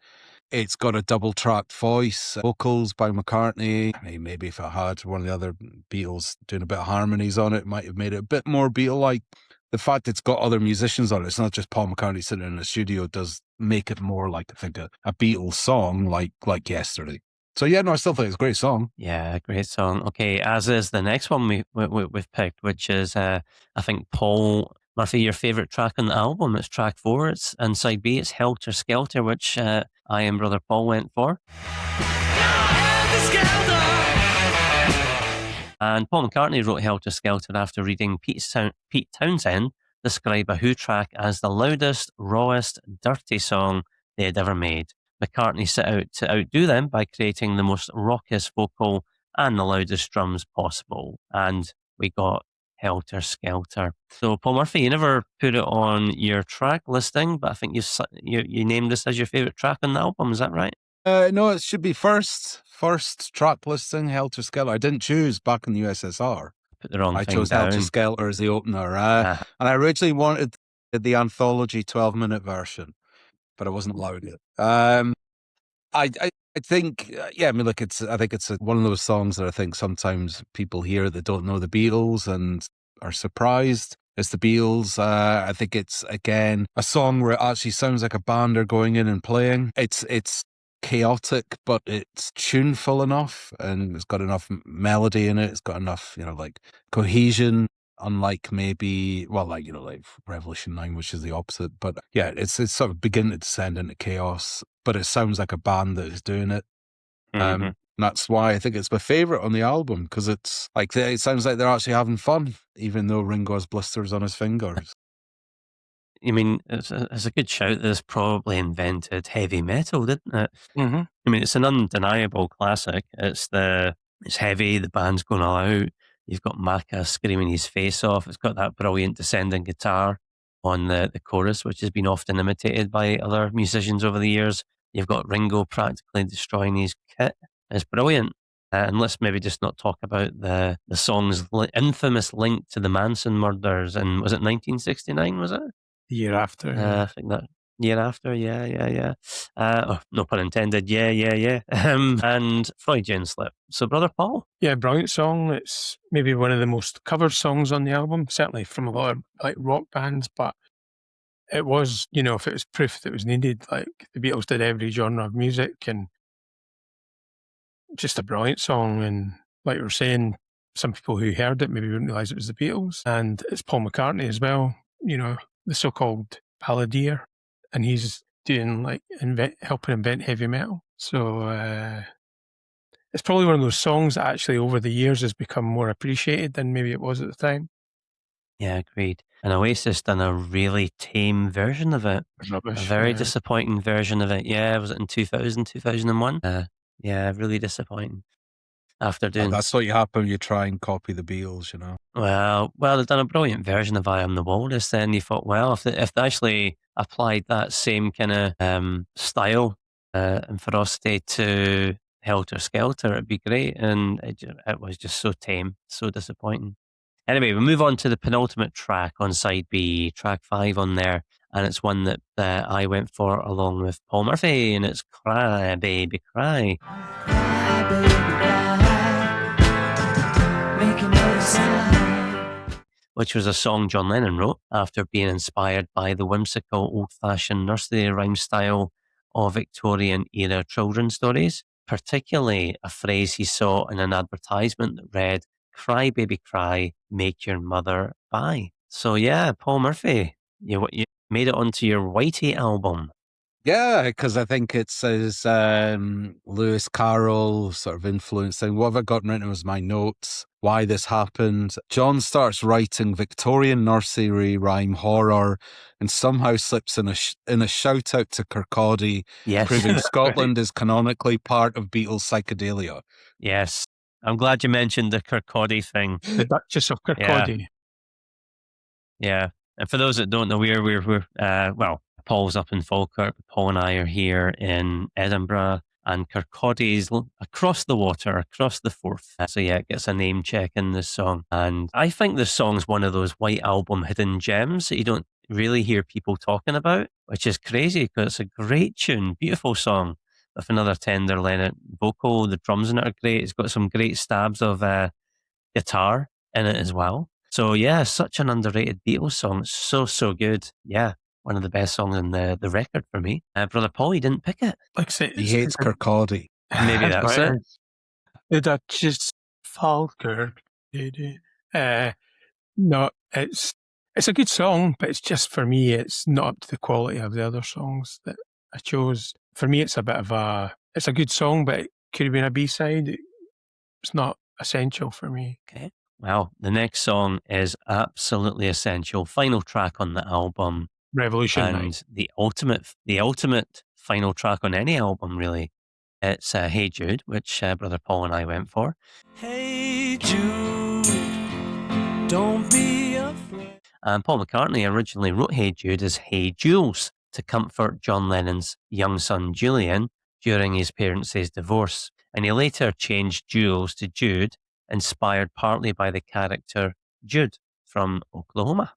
It's got a double-tracked voice, vocals by McCartney. Maybe if I had one of the other Beatles doing a bit of harmonies on it might have made it a bit more Beatle-like. The fact it's got other musicians on it, it's not just Paul McCartney sitting in the studio, does make it more like, I think, a Beatles song like Yesterday. So yeah, no, I still think it's a great song. Yeah, great song. Okay, as is the next one we've picked, which is, I think, Paul Murphy, your favourite track on the album. It's track 4. It's and side B, it's Helter Skelter, which I and Brother Paul went for. And Paul McCartney wrote Helter Skelter after reading Pete Townsend describe a Who track as the loudest, rawest, dirty song they had ever made. McCartney set out to outdo them by creating the most raucous vocal and the loudest drums possible. And we got Helter Skelter. So, Paul Murphy, you never put it on your track listing, but I think you named this as your favourite track on the album. Is that right? No, it should be first track listing, Helter Skelter. I didn't choose back in the USSR. Put the wrong I thing chose down. Helter Skelter as the opener. And I originally wanted the anthology 12-minute version, but I wasn't allowed it. I think, yeah, I mean, look, I think it's one of those songs that I think sometimes people hear that don't know the Beatles and are surprised. It's the Beatles. I think it's, again, a song where it actually sounds like a band are going in and playing. It's chaotic, but it's tuneful enough, and it's got enough melody in it. It's got enough, like cohesion, unlike maybe, like Revolution 9, which is the opposite. But yeah, it's sort of beginning to descend into chaos, but it sounds like a band that is doing it. That's why I think it's my favorite on the album, because it's like, it sounds like they're actually having fun, even though Ringo has blisters on his fingers. I mean, it's a good shout that this probably invented heavy metal, didn't it? Mm-hmm. I mean, it's an undeniable classic. It's heavy, the band's going all out. You've got Macca screaming his face off. It's got that brilliant descending guitar on the chorus, which has been often imitated by other musicians over the years. You've got Ringo practically destroying his kit. It's brilliant. And let's maybe just not talk about the song's infamous link to the Manson murders. And was it 1969, was it? The year after. I think that year after, yeah. No pun intended, yeah. And Freudian slip. So, Brother Paul? Yeah, brilliant song. It's maybe one of the most covered songs on the album, certainly from a lot of rock bands, but it was, if it was proof that it was needed, like the Beatles did every genre of music, and just a brilliant song. And like you were saying, some people who heard it maybe wouldn't realise it was the Beatles, and it's Paul McCartney as well, the so-called balladeer, and he's doing helping invent heavy metal. So it's probably one of those songs that actually over the years has become more appreciated than maybe it was at the time. Yeah, agreed. And Oasis done a really tame version of it. Rubbish. A very disappointing version of it. Yeah, was it in 2000, 2001? Yeah, really disappointing. After doing... That's what you happen when you try and copy the Beatles, Well, they've done a brilliant version of I Am the Walrus. Then you thought, well, if they actually applied that same kind of style and ferocity to Helter Skelter, it'd be great. And it was just so tame, so disappointing. Anyway, we'll move on to the penultimate track on side B, track 5 on there. And it's one that I went for along with Paul Murphy, and it's Cry, Baby, Cry. Cry, baby, cry. Which was a song John Lennon wrote after being inspired by the whimsical, old-fashioned nursery rhyme style of Victorian-era children's stories, particularly a phrase he saw in an advertisement that read, "Cry, baby, cry, make your mother buy." So yeah, Paul Murphy, you made it onto your Whitey album. Yeah, because I think it says Lewis Carroll sort of influencing. What have I got written was my notes, why this happened. John starts writing Victorian nursery rhyme horror and somehow slips in a shout out to Kirkcaldy, yes. proving Scotland is canonically part of Beatles psychedelia. Yes. I'm glad you mentioned the Kirkcaldy thing. The Duchess of Kirkcaldy. Yeah. And for those that don't know, we're Paul's up in Falkirk. Paul and I are here in Edinburgh, and Kirkcaldy's across the water, across the Forth. So yeah, it gets a name check in this song. And I think this song's one of those White Album hidden gems that you don't really hear people talking about, which is crazy because it's a great tune, beautiful song with another tender Lennon vocal. The drums in it are great. It's got some great stabs of guitar in it as well. So yeah, such an underrated Beatles song. It's so good. Yeah. One of the best songs in the record for me. Brother Paul, you didn't pick it. Like I say, he hates Kirkcaldy. Maybe that's it. The Duchess Falkirk. No, it's a good song, but it's just, for me, it's not up to the quality of the other songs that I chose. For me, it's a good song, but it could have been a B-side. It's not essential for me. Okay. Well, the next song is absolutely essential. Final track on the album. Revolution and Night. the ultimate final track on any album, really. It's Hey Jude, which Brother Paul and I went for. Hey Jude, don't be afraid. And Paul McCartney originally wrote Hey Jude as Hey Jules to comfort John Lennon's young son Julian during his parents' divorce. And he later changed Jules to Jude, inspired partly by the character Jude from Oklahoma.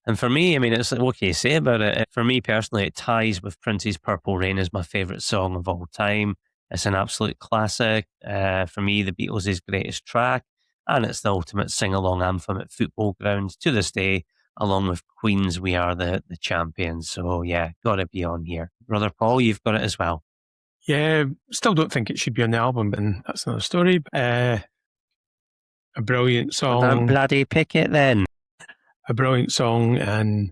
And for me, I mean, it's like, what can you say about it? For me personally, it ties with Prince's Purple Rain as my favourite song of all time. It's an absolute classic. For me, the Beatles' greatest track. And it's the ultimate sing-along anthem at football grounds to this day, along with Queen's We Are the Champions. So yeah, got to be on here. Brother Paul, you've got it as well. Yeah, still don't think it should be on the album, but that's another story. A brilliant song. Well, don't bloody pick it then. A brilliant song, and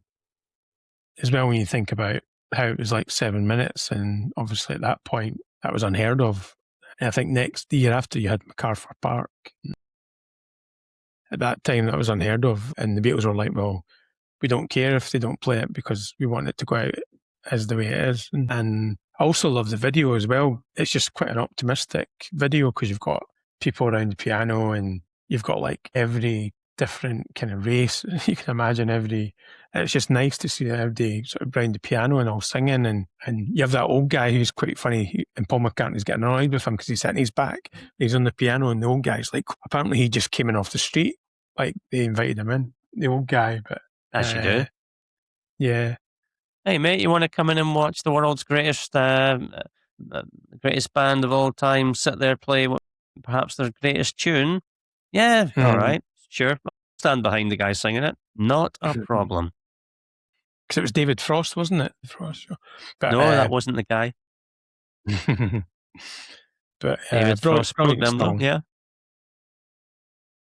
as well when you think about how it was like 7 minutes, and obviously at that point that was unheard of. And I think the year after you had MacArthur Park. At that time that was unheard of, and the Beatles were like, well, we don't care if they don't play it because we want it to go out as the way it is. And I also love the video as well. It's just quite an optimistic video because you've got people around the piano and you've got like every different kind of race you can imagine. It's just nice to see everybody sort of around the piano and all singing, and you have that old guy who's quite funny, and Paul McCartney's getting annoyed with him because he's sitting his back, he's on the piano, and the old guy's like, apparently he just came in off the street, like they invited him in, the old guy. But as you do. Yeah. Hey mate, you want to come in and watch the world's greatest band of all time sit there play perhaps their greatest tune? Yeah, all right, sure. I'll stand behind the guy singing it. Not a problem. Because it was David Frost, wasn't it? The Frost show. But, no, that wasn't the guy. But David Frost broke them though, yeah.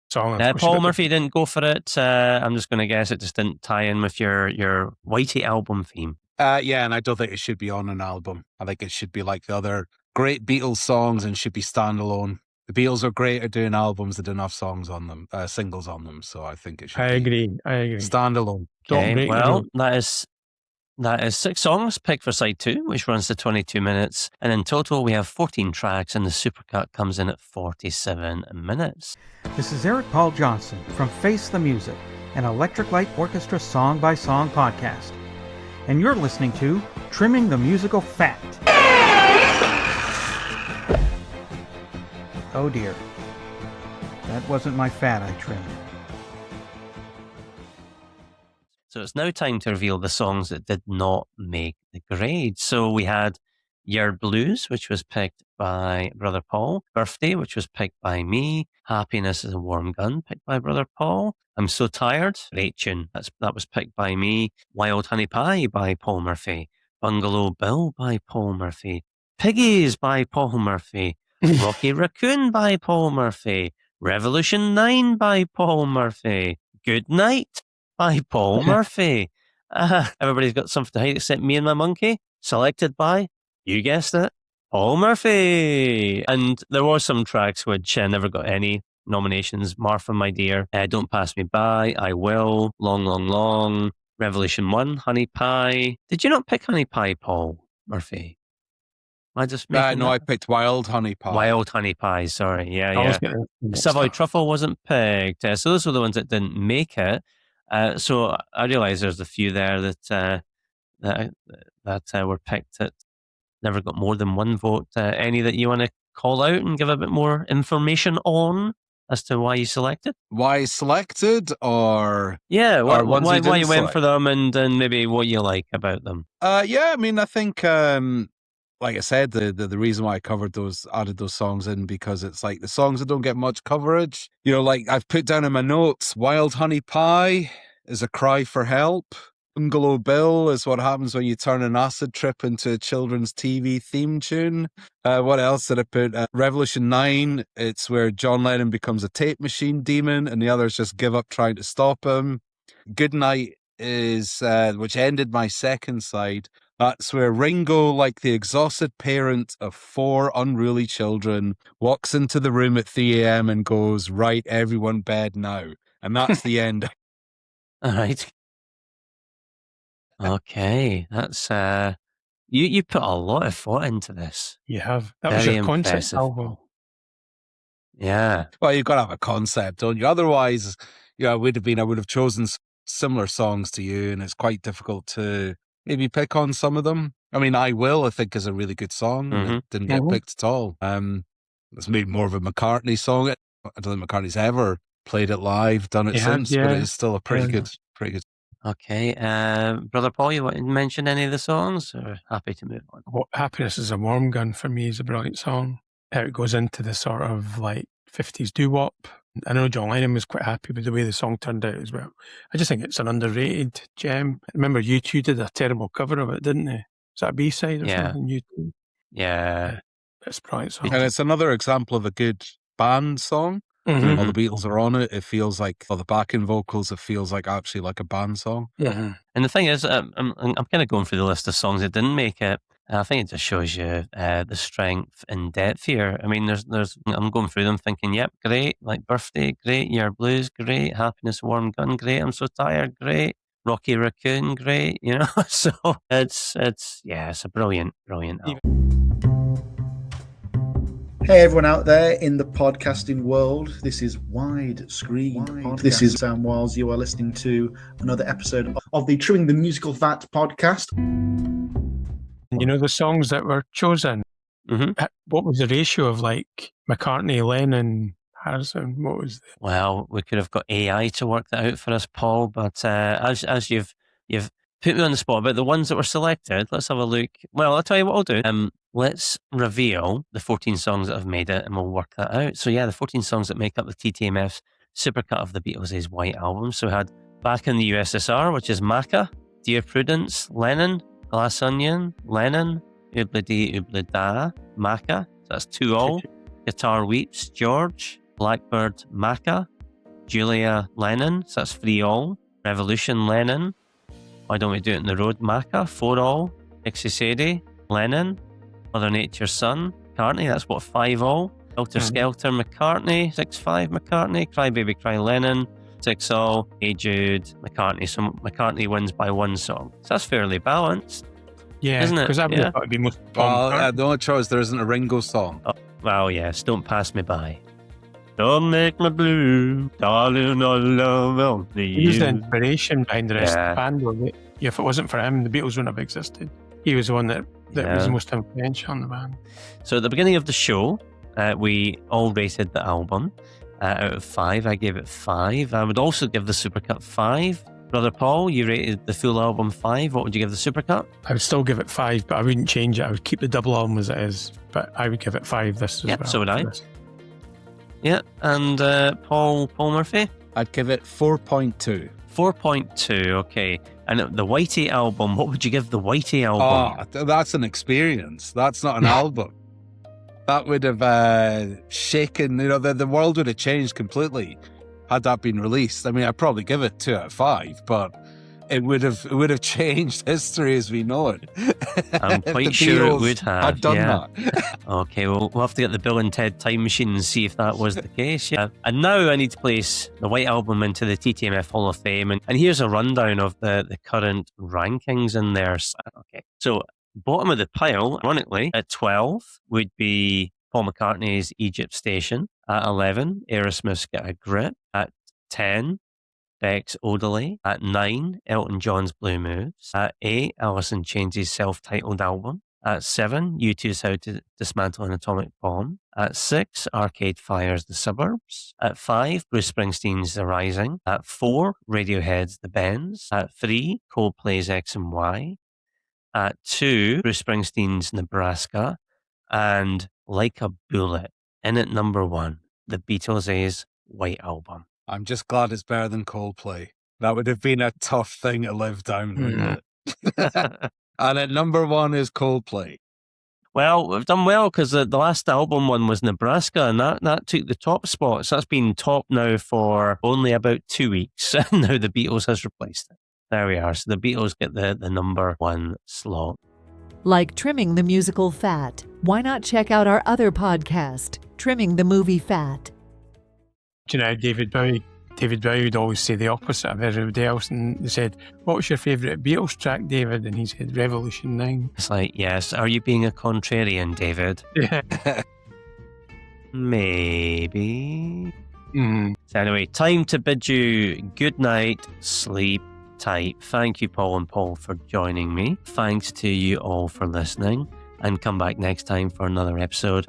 Song, Paul Murphy didn't go for it. I'm just going to guess it just didn't tie in with your Whitey album theme. Yeah, and I don't think it should be on an album. I think it should be like the other great Beatles songs and should be standalone. The Beatles are great at doing albums that don't have songs on them, singles on them. So I think it should I agree. standalone. Okay, well, that is 6 songs picked for side 2, which runs to 22 minutes. And in total, we have 14 tracks, and the supercut comes in at 47 minutes. This is Eric Paul Johnson from Face the Music, an Electric Light Orchestra song-by-song podcast. And you're listening to Trimming the Musical Fat. Oh dear. That wasn't my fat I trimmed. So it's now time to reveal the songs that did not make the grade. So we had Your Blues, which was picked by Brother Paul. Birthday, which was picked by me. Happiness is a Warm Gun, picked by Brother Paul. I'm So Tired, great tune. That was picked by me. Wild Honey Pie by Paul Murphy. Bungalow Bill by Paul Murphy. Piggies by Paul Murphy. Rocky Raccoon by Paul Murphy. Revolution 9 by Paul Murphy. Good Night by Paul Murphy. Everybody's got something to hide except me and my monkey. Selected by, you guessed it, Paul Murphy. And there were some tracks which never got any nominations. Martha, My Dear, Don't Pass Me By, I Will, Long, Long, Long, Revolution 1, Honey Pie. Did you not pick Honey Pie, Paul Murphy? I just no, I picked Wild Honey Pie. Wild Honey Pie, sorry. Yeah. Savoy Truffle wasn't picked. So those were the ones that didn't make it. So I realise there's a few there that were picked that never got more than one vote. Any that you want to call out and give a bit more information on as to why you selected? Why selected, or yeah, why you went for them, and maybe what you like about them. Yeah, I mean, I think like I said, the reason why I added those songs in, because it's like the songs that don't get much coverage. You know, like I've put down in my notes, Wild Honey Pie is a cry for help. Bungalow Bill is what happens when you turn an acid trip into a children's TV theme tune. What else did I put? Revolution 9, it's where John Lennon becomes a tape machine demon and the others just give up trying to stop him. Good Night is, which ended my second side. That's where Ringo, like the exhausted parent of 4 unruly children, walks into the room at 3 a.m. and goes, "Right, everyone bed now." And that's the end. All right. Okay, that's you put a lot of thought into this. You have. That was Very your concept impressive. album. Yeah. Well, you've got to have a concept, don't you? Otherwise, I would have chosen similar songs to you, and it's quite difficult to maybe pick on some of them. I mean, I think is a really good song, and it didn't get picked at all. It's maybe more of a McCartney song. I don't think McCartney's ever played it live, done it since, but it is still a pretty good. Okay, Brother Paul, you want to mention any of the songs, or happy to move on? What Happiness is a Warm Gun for me is a brilliant song. How it goes into the sort of like 50s doo-wop. I know John Lennon was quite happy with the way the song turned out as well. I just think it's an underrated gem. I remember U2 did a terrible cover of it, didn't they? Is that a B-side or something? U2? Yeah. It's a brilliant song. And it's another example of a good band song. Mm-hmm. All the Beatles are on it. It feels like, for the backing vocals, it feels like actually like a band song. Mm-hmm. And the thing is, I'm kind of going through the list of songs that didn't make it. I think it just shows you the strength and depth here. I mean, I'm going through them thinking, yep, great. Like Birthday, great. Year Blues, great. Happiness, Warm Gun, great. I'm So Tired, great. Rocky Raccoon, great. So it's a brilliant album. Hey everyone out there in the podcasting world, this is Widescreen Podcast. This is Sam Wiles. You are listening to another episode of the Trimming the Musical Fat podcast. The songs that were chosen, what was the ratio of like McCartney, Lennon, Harrison? What was the... Well, we could have got AI to work that out for us, Paul, but as you've put me on the spot about the ones that were selected, let's have a look. Well, I'll tell you what I'll do. Let's reveal the 14 songs that have made it, and we'll work that out. So yeah, the 14 songs that make up the TTMF's supercut of the Beatles' White Album. So we had Back in the USSR, which is Macca, Dear Prudence, Lennon, Glass Onion, Lennon, Oobla-dee Oobla-da, Macca, so that's 2-all. Guitar Weeps, George, Blackbird, Macca, Julia, Lennon, so that's 3-all. Revolution, Lennon, Why Don't We Do It in the Road, Macca, 4-all. Dixie Sadie, Lennon, Mother Nature's Son, McCartney, that's 5-all. Helter Skelter, McCartney, 6-5, McCartney. Cry Baby Cry, Lennon, 6-all. Hey Jude, McCartney. So McCartney wins by 1 song. So that's fairly balanced. Yeah, isn't it? Because that would have been most. Well, the only choice, there isn't a Ringo song. Oh, well, yes, Don't Pass Me By. Don't make me blue, darling, I love only you. He was the inspiration behind the rest of the band, wasn't it? If it wasn't for him, the Beatles wouldn't have existed. He was the one that was the most influential on the band. So at the beginning of the show, we all rated the album out of 5. I gave it 5. I would also give the supercut 5. Brother Paul, you rated the full album 5. What would you give the supercut? I would still give it 5, but I wouldn't change it. I would keep the double album as it is, but I would give it 5 this as well. So would I. Yeah, and Paul Murphy? I'd give it 4.2. 4.2, okay. And the Whitey album, what would you give the Whitey album? Oh, that's an experience. That's not an album. That would have shaken, the world would have changed completely had that been released. I mean, I'd probably give it 2 out of 5, but it would have changed history as we know it. I'm quite sure it would have. Had done that. Okay, well, we'll have to get the Bill and Ted time machine and see if that was the case. Yeah. And now I need to place the White Album into the TTMF Hall of Fame. And here's a rundown of the current rankings in there. Okay, so bottom of the pile, ironically, at 12 would be Paul McCartney's Egypt Station. At 11, Aerosmith's Get a Grip. At 10, Beck's Odelay. At 9, Elton John's Blue Moves. At 8, Alice in Chains' self-titled album. At 7, U2's How to Dismantle an Atomic Bomb. At 6, Arcade Fire's The Suburbs. At 5, Bruce Springsteen's The Rising. At 4, Radiohead's The Bends. At 3, Coldplay's X and Y. At 2, Bruce Springsteen's Nebraska. And Like a Bullet, in at number 1, the Beatles' White Album. I'm just glad it's better than Coldplay. That would have been a tough thing to live down, wouldn't it? And at number 1 is Coldplay. Well, we've done well because the last album one was Nebraska, and that took the top spot. So that's been top now for only about 2 weeks. And now the Beatles has replaced it. There we are. So the Beatles get the number 1 slot. Like Trimming the Musical Fat, why not check out our other podcast, Trimming the Movie Fat? Do you know, David Bowie would always say the opposite of everybody else, and they said, "What was your favourite Beatles track, David?" And he said, "Revolution 9." It's like, yes, are you being a contrarian, David? Yeah. Maybe. So anyway, time to bid you good night, sleep tight. Thank you, Paul and Paul, for joining me. Thanks to you all for listening, and come back next time for another episode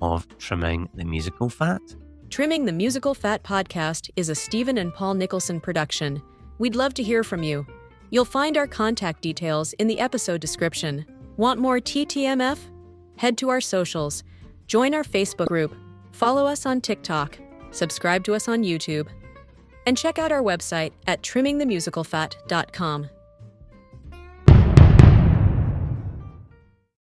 of Trimming the Musical Fat. Trimming the Musical Fat podcast is a Stephen and Paul Nicholson production. We'd love to hear from you. You'll find our contact details in the episode description. Want more TTMF? Head to our socials. Join our Facebook group. Follow us on TikTok. Subscribe to us on YouTube. And check out our website at trimmingthemusicalfat.com.